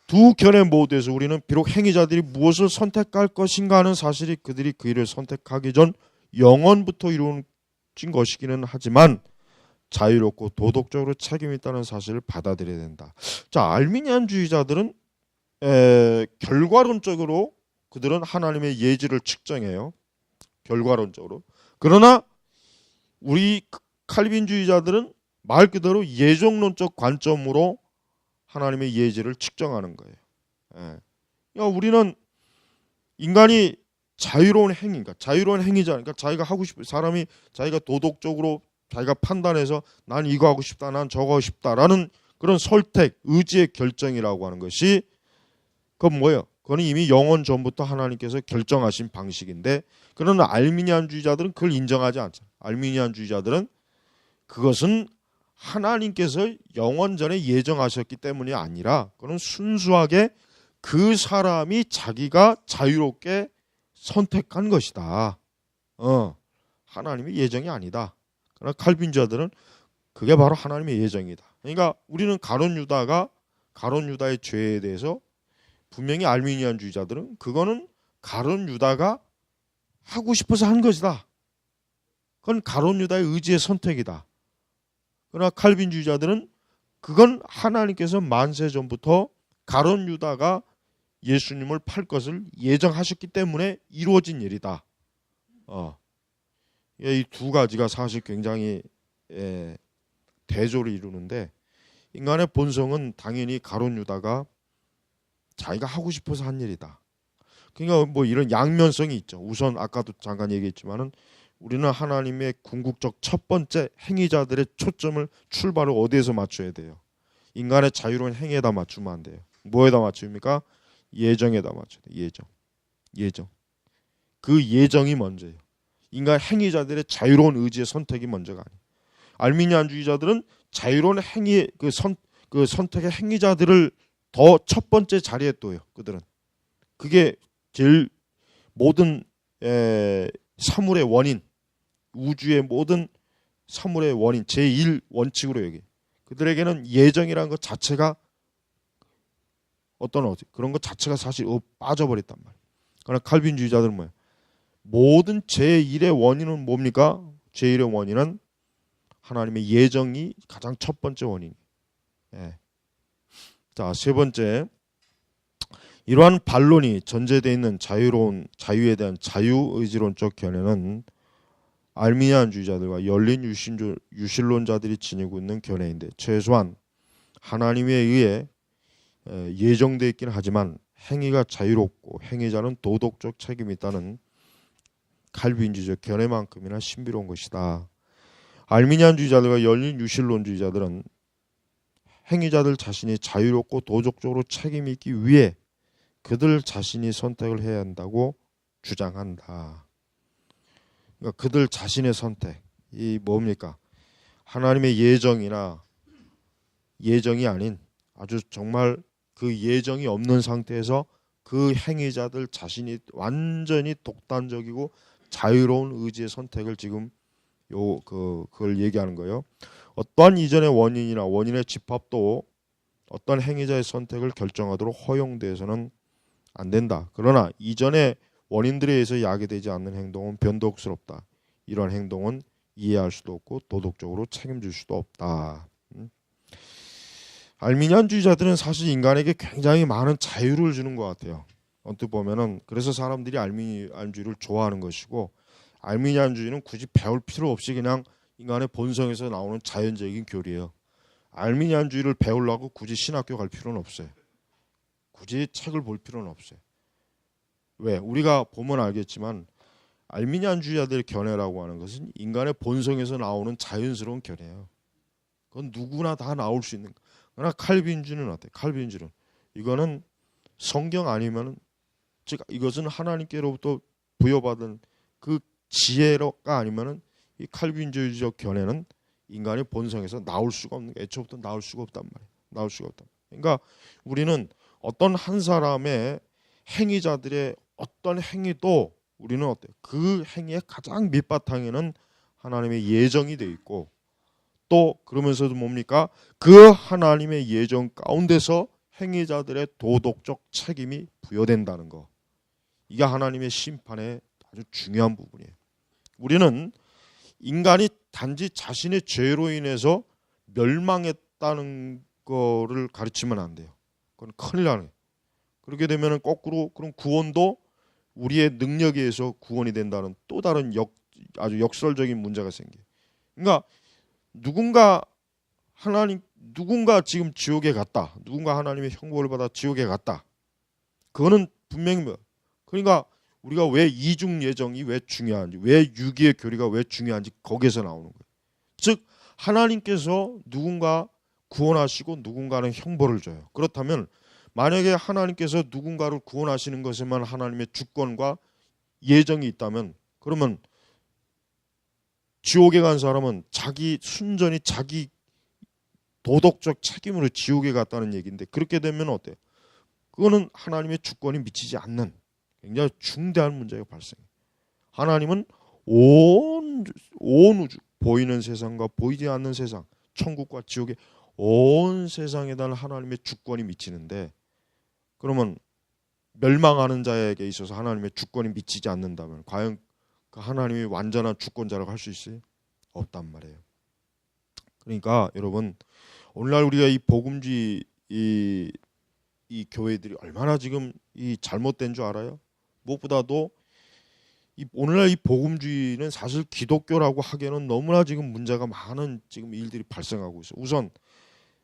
Speaker 1: 두 견해 모두에서 우리는 비록 행위자들이 무엇을 선택할 것인가 하는 사실이 그들이 그 일을 선택하기 전 영원부터 이루어진 것이기는 하지만 자유롭고 도덕적으로 책임 있다는 사실을 받아들여야 된다. 자, 알미니안주의자들은 결과론적으로 그들은 하나님의 예지를 측정해요. 결과론적으로. 그러나 우리 칼빈주의자들은 말 그대로 예정론적 관점으로 하나님의 예지를 측정하는 거예요. 그러니까 우리는 인간이 자유로운 행위자, 그러니까 자기가 하고 싶은 사람이 자기가 도덕적으로 자기가 판단해서 난 이거 하고 싶다, 난 저거 하고 싶다라는 그런 선택, 의지의 결정이라고 하는 것이 그건 뭐예요? 그건 이미 영원 전부터 하나님께서 결정하신 방식인데, 그러나 알미니안주의자들은 그걸 인정하지 않잖아요. 알미니안주의자들은 그것은 하나님께서 영원 전에 예정하셨기 때문이 아니라 그건 순수하게 그 사람이 자기가 자유롭게 선택한 것이다. 하나님의 예정이 아니다. 그러나 칼빈주의자들은 그게 바로 하나님의 예정이다. 그러니까 우리는 가룟 유다의 죄에 대해서 분명히 알미니안주의자들은 그거는 가룟 유다가 하고 싶어서 한 것이다. 그건 가룟 유다의 의지의 선택이다. 그러나 칼빈주의자들은 그건 하나님께서 만세 전부터 가룟 유다가 예수님을 팔 것을 예정하셨기 때문에 이루어진 일이다. 이 두 가지가 사실 굉장히 대조를 이루는데, 인간의 본성은 당연히 가룟 유다가 자기가 하고 싶어서 한 일이다. 그러니까 뭐 이런 양면성이 있죠. 우선 아까도 잠깐 얘기했지만은 우리는 하나님의 궁극적 첫 번째 행위자들의 초점을 출발을 어디에서 맞춰야 돼요? 인간의 자유로운 행위에다 맞추면 안 돼요. 뭐에다 맞춥니까? 예정에다 맞춰야 돼요. 예정. 그 예정이 먼저예요. 인간 행위자들의 자유로운 의지의 선택이 먼저가 아니에요. 알미니안주의자들은 자유로운 행위 그 선택의 행위자들을 더 첫 번째 자리에 둬요. 그들은 그게 제일 모든 사물의 원인, 우주의 모든 사물의 원인 제1 원칙으로 여기. 그들에게는 예정이라는 것 자체가 그런 것 자체가 사실 빠져버렸단 말이에요. 그러나 칼빈주의자들은 뭐예요? 모든 제1의 원인은 뭡니까? 제1의 원인은 하나님의 예정이 가장 첫 번째 원인. 예. 자, 세 번째, 이러한 반론이 전제되어 있는 자유에 대한 자유의지론적 견해는 알미니안주의자들과 열린 유실론자들이 지니고 있는 견해인데, 최소한 하나님에 의해 예정되어 있긴 하지만 행위가 자유롭고 행위자는 도덕적 책임이 있다는 칼빈주의적 견해만큼이나 신비로운 것이다. 알미니안주의자들과 열린 유실론주의자들은 행위자들 자신이 자유롭고 도덕적으로 책임이 있기 위해 그들 자신이 선택을 해야 한다고 주장한다. 그러니까 그들 자신의 선택이 뭡니까? 하나님의 예정이나 예정이 아닌 아주 정말 그 예정이 없는 상태에서 그 행위자들 자신이 완전히 독단적이고 자유로운 의지의 선택을 지금 그걸 얘기하는 거예요. 어떠한 이전의 원인이나 원인의 집합도 어떤 행위자의 선택을 결정하도록 허용돼서는 안 된다. 그러나 이전의 원인들에 의해서 야기되지 않는 행동은 변덕스럽다. 이런 행동은 이해할 수도 없고 도덕적으로 책임질 수도 없다. 알미니안주의자들은 사실 인간에게 굉장히 많은 자유를 주는 것 같아요. 언뜻 보면은 그래서 사람들이 알미니안주의를 좋아하는 것이고, 알미니안주의는 굳이 배울 필요 없이 그냥 인간의 본성에서 나오는 자연적인 교리예요. 알미니안주의를 배우려고 굳이 신학교 갈 필요는 없어요. 굳이 책을 볼 필요는 없어요. 왜? 우리가 보면 알겠지만 알미니안주의자들의 견해라고 하는 것은 인간의 본성에서 나오는 자연스러운 견해예요. 그건 누구나 다 나올 수 있는. 그러나 칼빈주의는 어때요? 칼빈주의는 이거는 성경 아니면은, 즉 이것은 하나님께로부터 부여받은 그 지혜가 아니면은 이 칼빈주의적 견해는 인간의 본성에서 나올 수가 없는, 애초부터 나올 수가 없단 말이에요. 나올 수가 없다. 그러니까 우리는 어떤 한 사람의 행위자들의 어떤 행위도 우리는 어때요? 그 행위의 가장 밑바탕에는 하나님의 예정이 돼 있고, 또 그러면서도 뭡니까? 그 하나님의 예정 가운데서 행위자들의 도덕적 책임이 부여된다는 거. 이게 하나님의 심판의 아주 중요한 부분이에요. 우리는 인간이 단지 자신의 죄로 인해서 멸망했다는 거를 가르치면 안 돼요. 그건 큰일 나는 거예요. 그렇게 되면 거꾸로 그럼 구원도 우리의 능력에 의해서 구원이 된다는 또 다른 아주 역설적인 문제가 생겨요. 그러니까 누군가 지금 지옥에 갔다. 누군가 하나님의 형벌을 받아 지옥에 갔다. 그거는 분명히 그러니까 우리가 왜 이중 예정이 왜 중요한지, 왜 유기의 교리가 왜 중요한지 거기에서 나오는 거예요. 즉 하나님께서 누군가 구원하시고 누군가는 형벌을 줘요. 그렇다면 만약에 하나님께서 누군가를 구원하시는 것에만 하나님의 주권과 예정이 있다면, 그러면 지옥에 간 사람은 순전히 자기 도덕적 책임으로 지옥에 갔다는 얘기인데, 그렇게 되면 어때요? 그거는 하나님의 주권이 미치지 않는 굉장히 중대한 문제가 발생해요. 하나님은 온 우주, 보이는 세상과 보이지 않는 세상, 천국과 지옥의 온 세상에 대한 하나님의 주권이 미치는데, 그러면 멸망하는 자에게 있어서 하나님의 주권이 미치지 않는다면 과연 그 하나님이 완전한 주권자라고 할 수 있어요? 없단 말이에요. 그러니까 여러분, 오늘날 우리가 이 복음주의 이 교회들이 얼마나 지금 이 잘못된 줄 알아요? 무엇보다도 오늘날 이 복음주의는 사실 기독교라고 하기에는 너무나 지금 문제가 많은 지금 일들이 발생하고 있어요. 우선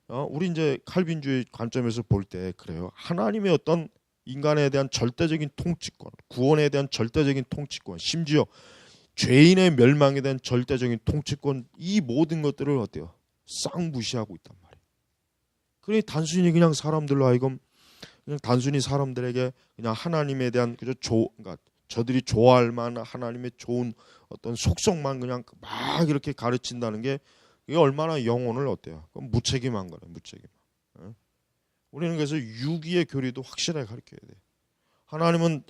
Speaker 1: 우리 이제 칼빈주의 관점에서 볼 때 그래요. 하나님의 어떤 인간에 대한 절대적인 통치권, 구원에 대한 절대적인 통치권, 심지어 죄인의 멸망에 대한 절대적인 통치권, 이 모든 것들을 어때요? 싹 무시하고 있단 말이에요. 그러니 단순히 그냥 사람들로 하여금 그냥 단순히 사람들에게 그냥 하나님에 대한 그러니까 저들이 좋아할 만한 하나님의 좋은 어떤 속성만 그냥 막 이렇게 가르친다는 게 이게 얼마나 영혼을 어때요? 그럼 무책임한 거예요, 무책임. 우리는 그래서 유기의 교리도 확실하게 가르쳐야 돼요. 하나님은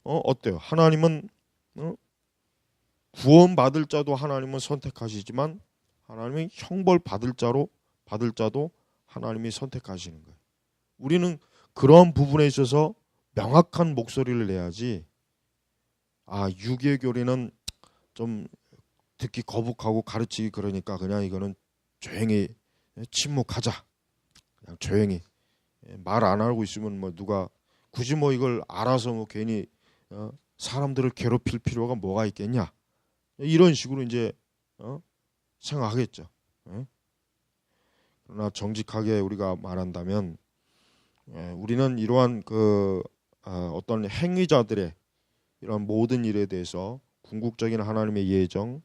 Speaker 1: 어때요? 하나님은 구원받을 자도 하나님은 선택하시지만 하나님이 형벌 받을 자도 하나님이 선택하시는 거예요. 우리는 그런 부분에 있어서 명확한 목소리를 내야지. 유교교리는 좀 듣기 거북하고 가르치기 그러니까 그냥 이거는 조용히 침묵하자. 그냥 조용히 말 안 하고 있으면 뭐 누가 굳이 뭐 이걸 알아서 뭐 괜히 사람들을 괴롭힐 필요가 뭐가 있겠냐. 이런 식으로 이제 생각하겠죠. 그러나 정직하게 우리가 말한다면 우리는 이러한 어떤 행위자들의 이런 모든 일에 대해서 궁극적인 하나님의 예정,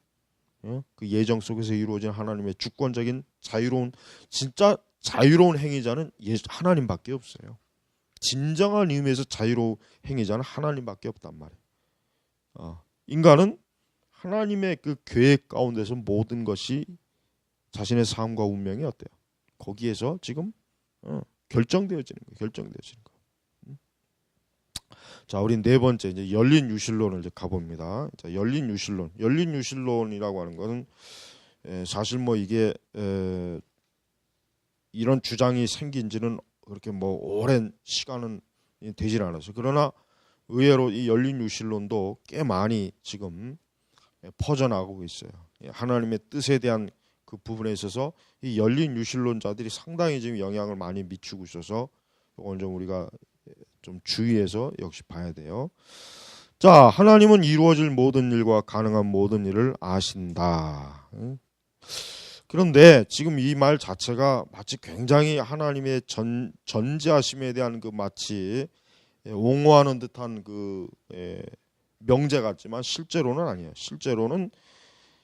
Speaker 1: 그 예정 속에서 이루어진 하나님의 주권적인 진짜 자유로운 행위자는 하나님밖에 없어요. 진정한 의미에서 자유로운 행위자는 하나님밖에 없단 말이에요. 인간은 하나님의 그 계획 가운데서 모든 것이 자신의 삶과 운명이 어때요? 거기에서 지금 결정되어지는 거예요. 자, 우리 네 번째 이제 열린 유실론을 이제 가봅니다. 자, 열린 유실론이라고 하는 것은 사실 뭐 이게 이런 주장이 생긴지는 그렇게 뭐 오랜 시간은 되질 않았어요. 그러나 의외로 이 열린 유실론도 꽤 많이 지금 퍼져나가고 있어요. 하나님의 뜻에 대한 그 부분에 있어서 이 열린 유실론자들이 상당히 지금 영향을 많이 미치고 있어서 이건 좀 우리가 좀 주의해서 역시 봐야 돼요. 자, 하나님은 이루어질 모든 일과 가능한 모든 일을 아신다. 그런데 지금 이 말 자체가 마치 굉장히 하나님의 전지하심에 대한 그 마치 옹호하는 듯한 그 명제 같지만 실제로는 아니에요. 실제로는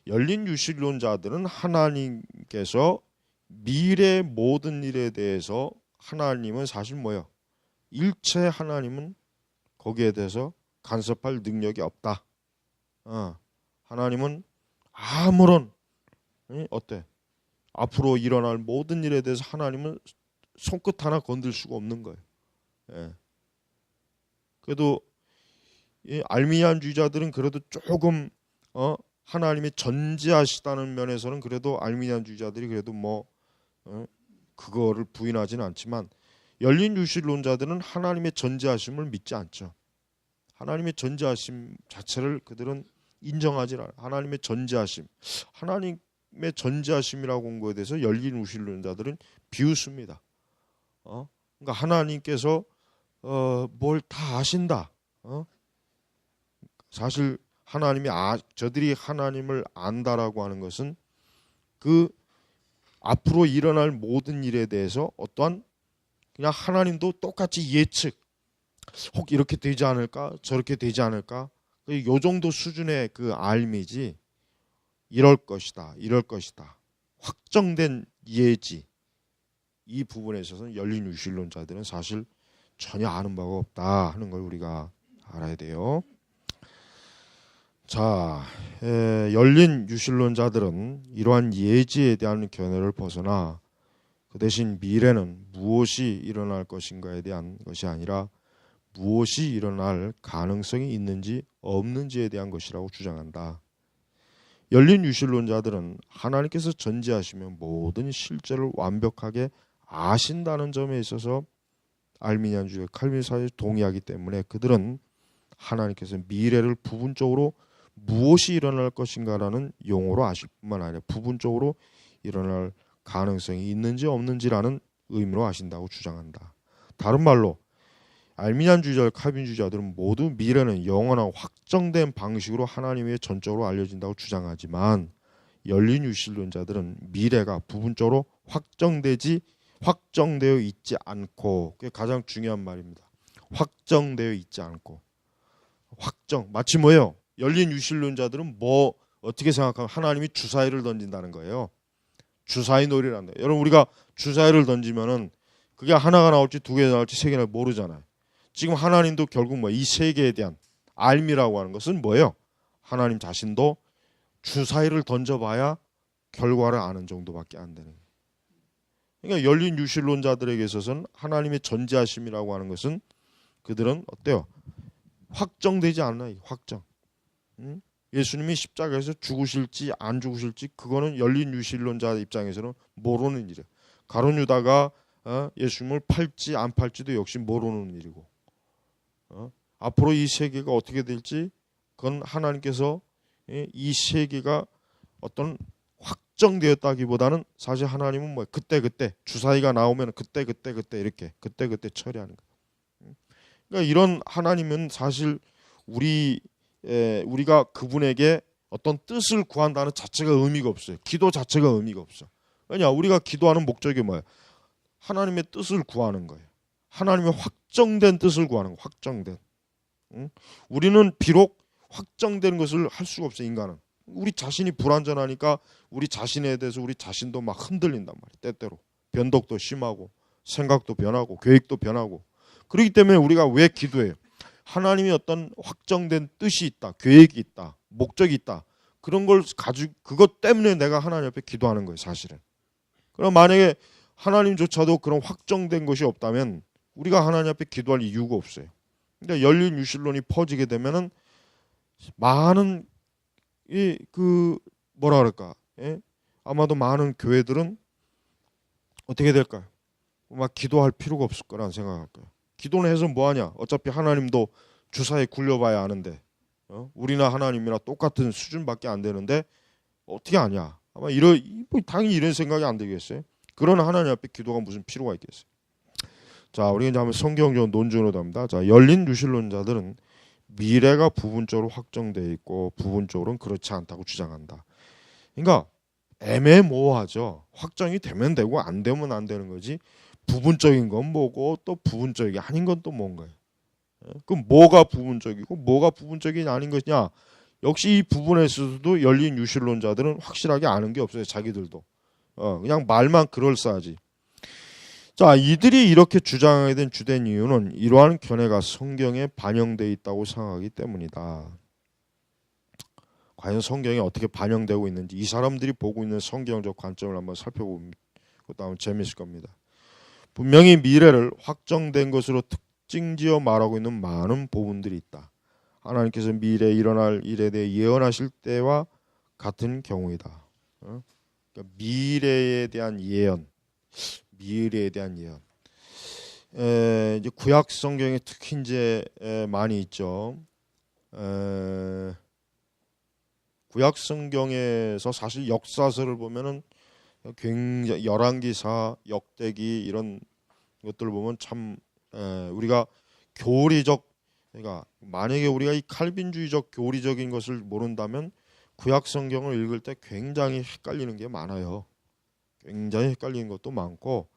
Speaker 1: 열린 유실론자들은 하나님께서 미래 모든 일에 대해서 하나님은 사실 뭐예요? 일체 하나님은 거기에 대해서 간섭할 능력이 없다. 하나님은 아무런 앞으로 일어날 모든 일에 대해서 하나님은 손끝 하나 건들 수가 없는 거예요. 그래도 이 알미니안주의자들은 그래도 조금 하나님이 전지하시다는 면에서는 그래도 알미니안주의자들이 그래도 뭐 그거를 부인하지는 않지만 열린 유실론자들은 하나님의 전지하심을 믿지 않죠. 하나님의 전지하심 자체를 그들은 인정하지 않아요. 하나님의 전지하심, 하나님의 전지하심이라고 한 것에 대해서 열린 유실론자들은 비웃습니다. 그러니까 하나님께서 뭘 다 아신다. 사실 하나님이 저들이 하나님을 안다라고 하는 것은 그 앞으로 일어날 모든 일에 대해서 어떠한 그냥 하나님도 똑같이 예측, 혹 이렇게 되지 않을까, 저렇게 되지 않을까, 요 정도 수준의 그 알미지, 이럴 것이다, 확정된 예지, 이 부분에 있어서는 열린 유실론자들은 사실 전혀 아는 바가 없다 하는 걸 우리가 알아야 돼요. 자, 열린 유실론자들은 이러한 예지에 대한 견해를 벗어나 그 대신 미래는 무엇이 일어날 것인가에 대한 것이 아니라 무엇이 일어날 가능성이 있는지 없는지에 대한 것이라고 주장한다. 열린 유실론자들은 하나님께서 전지하시면 모든 실제를 완벽하게 아신다는 점에 있어서 알미니안주의 칼빈사에 동의하기 때문에 그들은 하나님께서 미래를 부분적으로 무엇이 일어날 것인가라는 용어로 아실 뿐만 아니라 부분적으로 일어날 가능성이 있는지 없는지라는 의미로 아신다고 주장한다. 다른 말로 알미니안주의자, 칼빈주의자들은 모두 미래는 영원한 확정된 방식으로 하나님의 전적으로 알려진다고 주장하지만 열린 유실론자들은 미래가 부분적으로 확정되어 있지 않고, 그게 가장 중요한 말입니다. 확정되어 있지 않고, 마치 뭐예요? 열린 유실론자들은 뭐 어떻게 생각하면 하나님이 주사위를 던진다는 거예요. 주사위 놀이를 한다. 여러분, 우리가 주사위를 던지면은 그게 하나가 나올지 두 개가 나올지 세 개나 모르잖아요. 지금 하나님도 결국 이 세 개에 대한 알미라고 하는 것은 뭐예요? 하나님 자신도 주사위를 던져봐야 결과를 아는 정도밖에 안 되는 거예요. 그러니까 열린 유실론자들에게 있어서는 하나님의 전지하심이라고 하는 것은 그들은 어때요? 확정되지 않아요. 확정. 예수님이 십자가에서 죽으실지 안 죽으실지 그거는 열린 유실론자 입장에서는 모르는 일이에요. 가룟 유다가 예수님을 팔지 안 팔지도 역시 모르는 일이고 앞으로 이 세계가 어떻게 될지 그건 하나님께서 이 세계가 어떤 확정되었다기보다는 사실 하나님은 뭐 그때 주사위가 나오면 그때 이렇게 그때 처리하는 거예요. 그러니까 이런 하나님은 사실 우리가 그분에게 어떤 뜻을 구한다는 자체가 의미가 없어요. 기도 자체가 의미가 없어. 왜냐? 우리가 기도하는 목적이 뭐예요? 하나님의 뜻을 구하는 거예요. 하나님의 확정된 뜻을 구하는 거예요. 확정된. 우리는 비록 확정된 것을 할 수가 없어요. 인간은. 우리 자신이 불완전하니까 우리 자신에 대해서 우리 자신도 막 흔들린단 말이에요. 때때로. 변덕도 심하고 생각도 변하고 계획도 변하고. 그렇기 때문에 우리가 왜 기도해요? 하나님이 어떤 확정된 뜻이 있다. 계획이 있다. 목적이 있다. 그런 걸 가지고 그것 때문에 내가 하나님 앞에 기도하는 거예요. 사실은. 그럼 만약에 하나님조차도 그런 확정된 것이 없다면 우리가 하나님 앞에 기도할 이유가 없어요. 그러니까 열린 유실론이 퍼지게 되면은 많은 뭐라 그럴까? 아마도 많은 교회들은 어떻게 될까요? 막 기도할 필요가 없을 거라는 생각할 거예요. 기도는 해서 뭐하냐? 어차피 하나님도 주사에 굴려봐야 아는데 우리나 하나님이나 똑같은 수준밖에 안 되는데 어떻게 아냐? 아마 당연히 이런 생각이 안 들겠어요. 그런 하나님 앞에 기도가 무슨 필요가 있겠어요? 자, 우리가 이제 한번 성경적 논증으로 답니다. 자, 열린 유실론자들은 미래가 부분적으로 확정되어 있고 부분적으로는 그렇지 않다고 주장한다. 그러니까 애매모호하죠. 확정이 되면 되고 안 되면 안 되는 거지. 부분적인 건 뭐고 또 부분적이 아닌 건 또 뭔가요? 그럼 뭐가 부분적이고 뭐가 부분적이 아닌 것이냐? 역시 이 부분에 있어서도 열린 유실론자들은 확실하게 아는 게 없어요. 자기들도. 그냥 말만 그럴싸하지. 자, 이들이 이렇게 주장하게 된 주된 이유는 이러한 견해가 성경에 반영되어 있다고 생각하기 때문이다. 과연 성경에 어떻게 반영되고 있는지 이 사람들이 보고 있는 성경적 관점을 한번 살펴보면 그것도 아마 재미있을 겁니다. 분명히 미래를 확정된 것으로 특징지어 말하고 있는 많은 부분들이 있다. 하나님께서 미래에 일어날 일에 대해 예언하실 때와 같은 경우이다. 그러니까 미래에 대한 예언. 이제 구약 성경에 특히 이제 많이 있죠. 구약 성경에서 사실 역사서를 보면은 굉장히 열왕기사, 역대기 이런 것들을 보면 참 우리가 교리적 그러니까 만약에 우리가 이 칼빈주의적 교리적인 것을 모른다면 구약 성경을 읽을 때 굉장히 헷갈리는 게 많아요. 굉장히 헷갈리는 것도 많고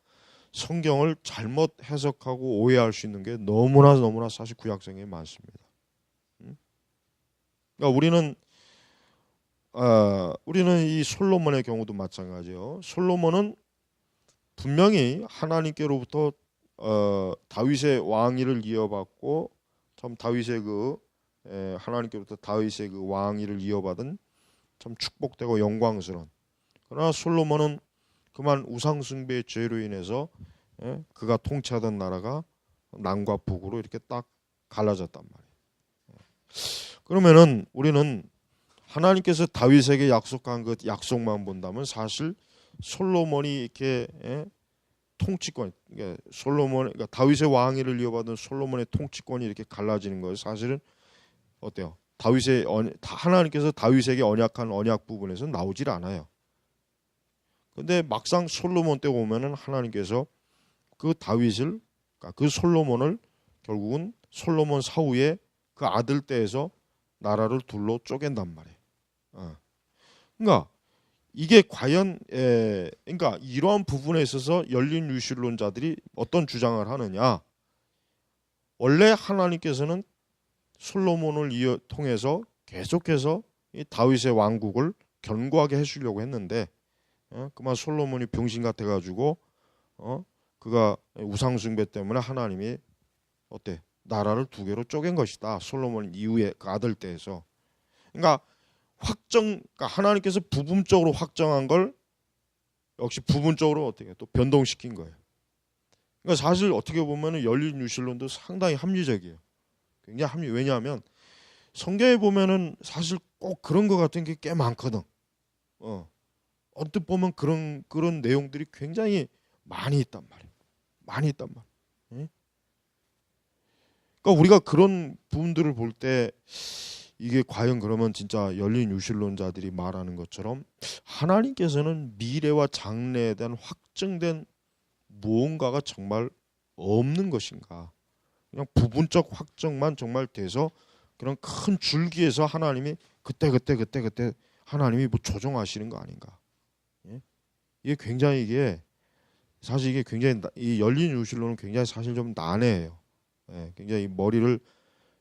Speaker 1: 성경을 잘못 해석하고 오해할 수 있는 게 너무나 사실 구약 성경에 많습니다. 그러니까 우리는 이 솔로몬의 경우도 마찬가지예요. 솔로몬은 분명히 하나님께로부터 다윗의 왕위를 이어받고 참 다윗의 하나님께로부터 다윗의 그 왕위를 이어받은 참 축복되고 영광스러운. 그러나 솔로몬은 그만 우상숭배의 죄로 인해서 그가 통치하던 나라가 남과 북으로 이렇게 딱 갈라졌단 말이에요. 그러면은 우리는 하나님께서 다윗에게 약속한 그 약속만 본다면 사실 솔로몬이 이렇게 통치권, 그러니까 다윗의 왕위를 이어받은 솔로몬의 통치권이 이렇게 갈라지는 거예요. 사실은 어때요? 하나님께서 다윗에게 언약한 언약 부분에서 나오질 않아요. 근데 막상 솔로몬 때 오면은 하나님께서 그 다윗을, 그 솔로몬을 결국은 솔로몬 사후에 그 아들 때에서 나라를 둘로 쪼갠단 말이에요. 그러니까 이게 과연 그러니까 이러한 부분에 있어서 열린 유실론자들이 어떤 주장을 하느냐? 원래 하나님께서는 솔로몬을 통해서 계속해서 이 다윗의 왕국을 견고하게 해주려고 했는데 그만 솔로몬이 병신 같아가지고 그가 우상숭배 때문에 하나님이 나라를 두 개로 쪼갠 것이다. 솔로몬 이후에 그 아들 때에서. 그러니까 그러니까 하나님께서 부분적으로 확정한 걸 역시 부분적으로 또 변동시킨 거예요. 그러니까 사실 어떻게 보면 열린 유실론도 상당히 합리적이에요. 굉장히 왜냐하면 성경에 보면은 사실 꼭 그런 것 같은 게 꽤 많거든. 언뜻 보면 그런 내용들이 굉장히 많이 있단 말이야. 많이 있단 말이야. 응? 그러니까 우리가 그런 부분들을 볼 때 이게 과연 그러면 진짜 열린 유실론자들이 말하는 것처럼 하나님께서는 미래와 장래에 대한 확정된 무언가가 정말 없는 것인가? 그냥 부분적 확정만 정말 돼서 그런 큰 줄기에서 하나님이 그때 하나님이 뭐 조종하시는 거 아닌가? 예? 이게 굉장히 사실 이게 굉장히 이 열린 유실론은 굉장히 사실 좀 난해해요. 예, 굉장히 머리를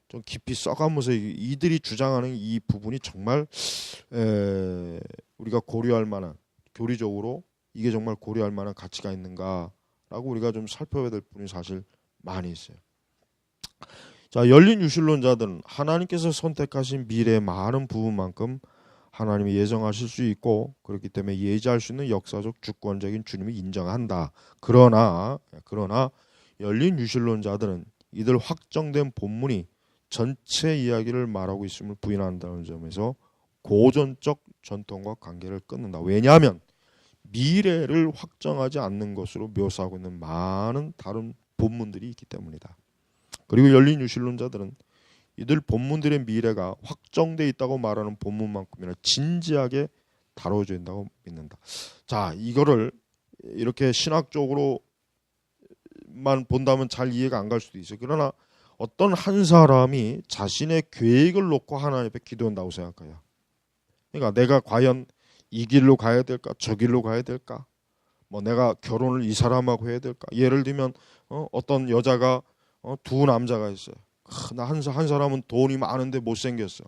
Speaker 1: 좀 깊이 써가면서 이들이 주장하는 이 부분이 정말 우리가 고려할 만한 교리적으로 이게 정말 고려할 만한 가치가 있는가라고 우리가 좀 살펴봐야 될 부분이 사실 많이 있어요. 자, 열린 유실론자들은 하나님께서 선택하신 미래의 많은 부분만큼 하나님이 예정하실 수 있고 그렇기 때문에 예지할 수 있는 역사적 주권적인 주님을 인정한다. 그러나 열린 유실론자들은 이들 확정된 본문이 전체 이야기를 말하고 있음을 부인한다는 점에서 고전적 전통과 관계를 끊는다. 왜냐하면 미래를 확정하지 않는 것으로 묘사하고 있는 많은 다른 본문들이 있기 때문이다. 그리고 열린 유실론자들은 이들 본문들의 미래가 확정돼 있다고 말하는 본문만큼이나 진지하게 다뤄져야 된다고 믿는다. 자, 이거를 이렇게 신학적으로만 본다면 잘 이해가 안 갈 수도 있어요. 그러나 어떤 한 사람이 자신의 계획을 놓고 하나님 앞에 기도한다고 생각해요. 그러니까 내가 과연 이 길로 가야 될까, 저 길로 가야 될까, 뭐 내가 결혼을 이 사람하고 해야 될까. 예를 들면 어떤 여자가 두 남자가 있어요. 한 사람은 돈이 많은데 못생겼어.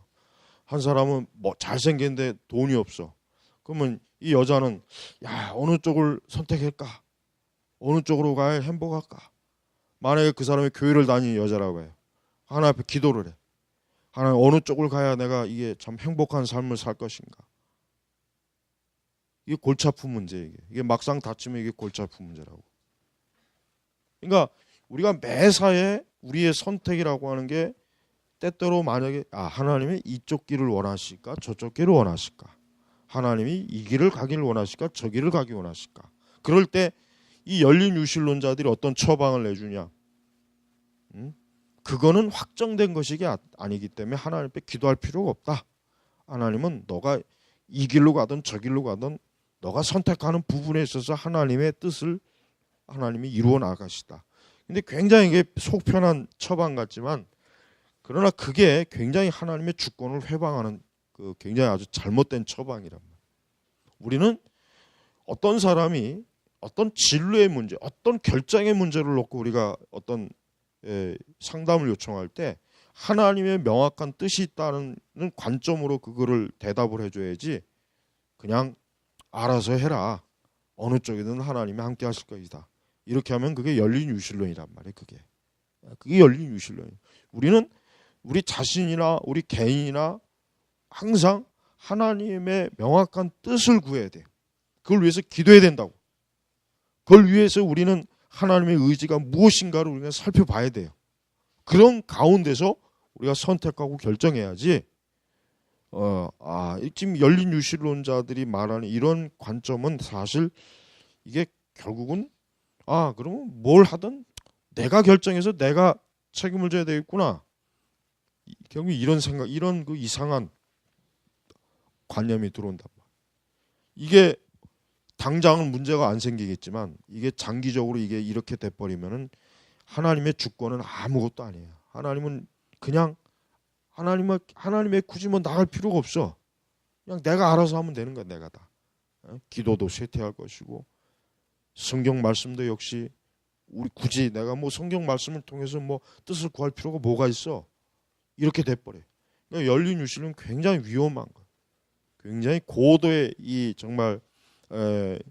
Speaker 1: 한 사람은 뭐 잘생겼는데 돈이 없어. 그러면 이 여자는 야, 어느 쪽을 선택할까? 어느 쪽으로 가야 행복할까? 만약에 그 사람이 교회를 다니는 여자라고 해요. 하나님 앞에 기도를 해. 하나님 어느 쪽을 가야 내가 이게 참 행복한 삶을 살 것인가? 이게 골치 아픈 문제예요. 이게 막상 다치면 이게 골치 아픈 문제라고. 그러니까 우리가 매사에 우리의 선택이라고 하는 게 때때로 만약에 하나님이 이쪽 길을 원하실까 저쪽 길을 원하실까, 하나님이 이 길을 가기를 원하실까 저 길을 가기 원하실까. 그럴 때 이 열린 유실론자들이 어떤 처방을 내주냐, 그거는 확정된 것이 아니기 때문에 하나님 앞에 기도할 필요가 없다. 하나님은 너가 이 길로 가든 저 길로 가든 너가 선택하는 부분에 있어서 하나님의 뜻을 하나님이 이루어 나가시다. 근데 굉장히 이게 속 편한 처방 같지만 그러나 그게 굉장히 하나님의 주권을 회방하는 그 굉장히 아주 잘못된 처방이란 말이에요. 우리는 어떤 사람이 어떤 진로의 문제, 어떤 결정의 문제를 놓고 우리가 어떤 상담을 요청할 때 하나님의 명확한 뜻이 있다는 관점으로 그거를 대답을 해줘야지 그냥 알아서 해라. 어느 쪽이든 하나님이 함께 하실 것이다. 이렇게 하면 그게 열린 유실론이란 말이에요. 그게 열린 유실론이에요. 우리는 우리 자신이나 우리 개인이나 항상 하나님의 명확한 뜻을 구해야 돼요. 그걸 위해서 기도해야 된다고. 그걸 위해서 우리는 하나님의 의지가 무엇인가를 우리가 살펴봐야 돼요. 그런 가운데서 우리가 선택하고 결정해야지. 지금 열린 유실론자들이 말하는 이런 관점은 사실 이게 결국은 그러면 뭘 하든 내가 결정해서 내가 책임을 져야 되겠구나. 결국 이런 생각, 이런 그 이상한 관념이 들어온단 말이야. 이게 당장은 문제가 안 생기겠지만 이게 장기적으로 이게 이렇게 돼버리면은 하나님의 주권은 아무것도 아니에요. 하나님은 그냥 하나님의 굳이 뭐 나갈 필요가 없어. 그냥 내가 알아서 하면 되는 거야. 내가 다. 기도도 쇠퇴할 것이고 성경 말씀도 역시 우리 굳이 내가 뭐 성경 말씀을 통해서 뭐 뜻을 구할 필요가 뭐가 있어. 이렇게 돼버려. 그러니까 열린 유실은 굉장히 위험한 거예요. 굉장히 고도의 이 정말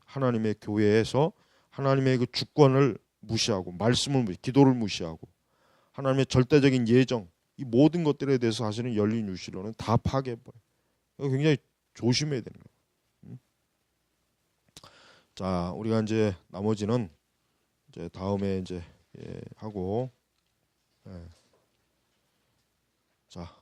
Speaker 1: 하나님의 교회에서 하나님의 그 주권을 무시하고 기도를 무시하고 하나님의 절대적인 예정, 이 모든 것들에 대해서 사실은 열린 유실론은 다 파괴해버려요. 굉장히 조심해야 되는 거예요. 자, 우리가 이제 나머지는 이제 다음에 이제 하고 자.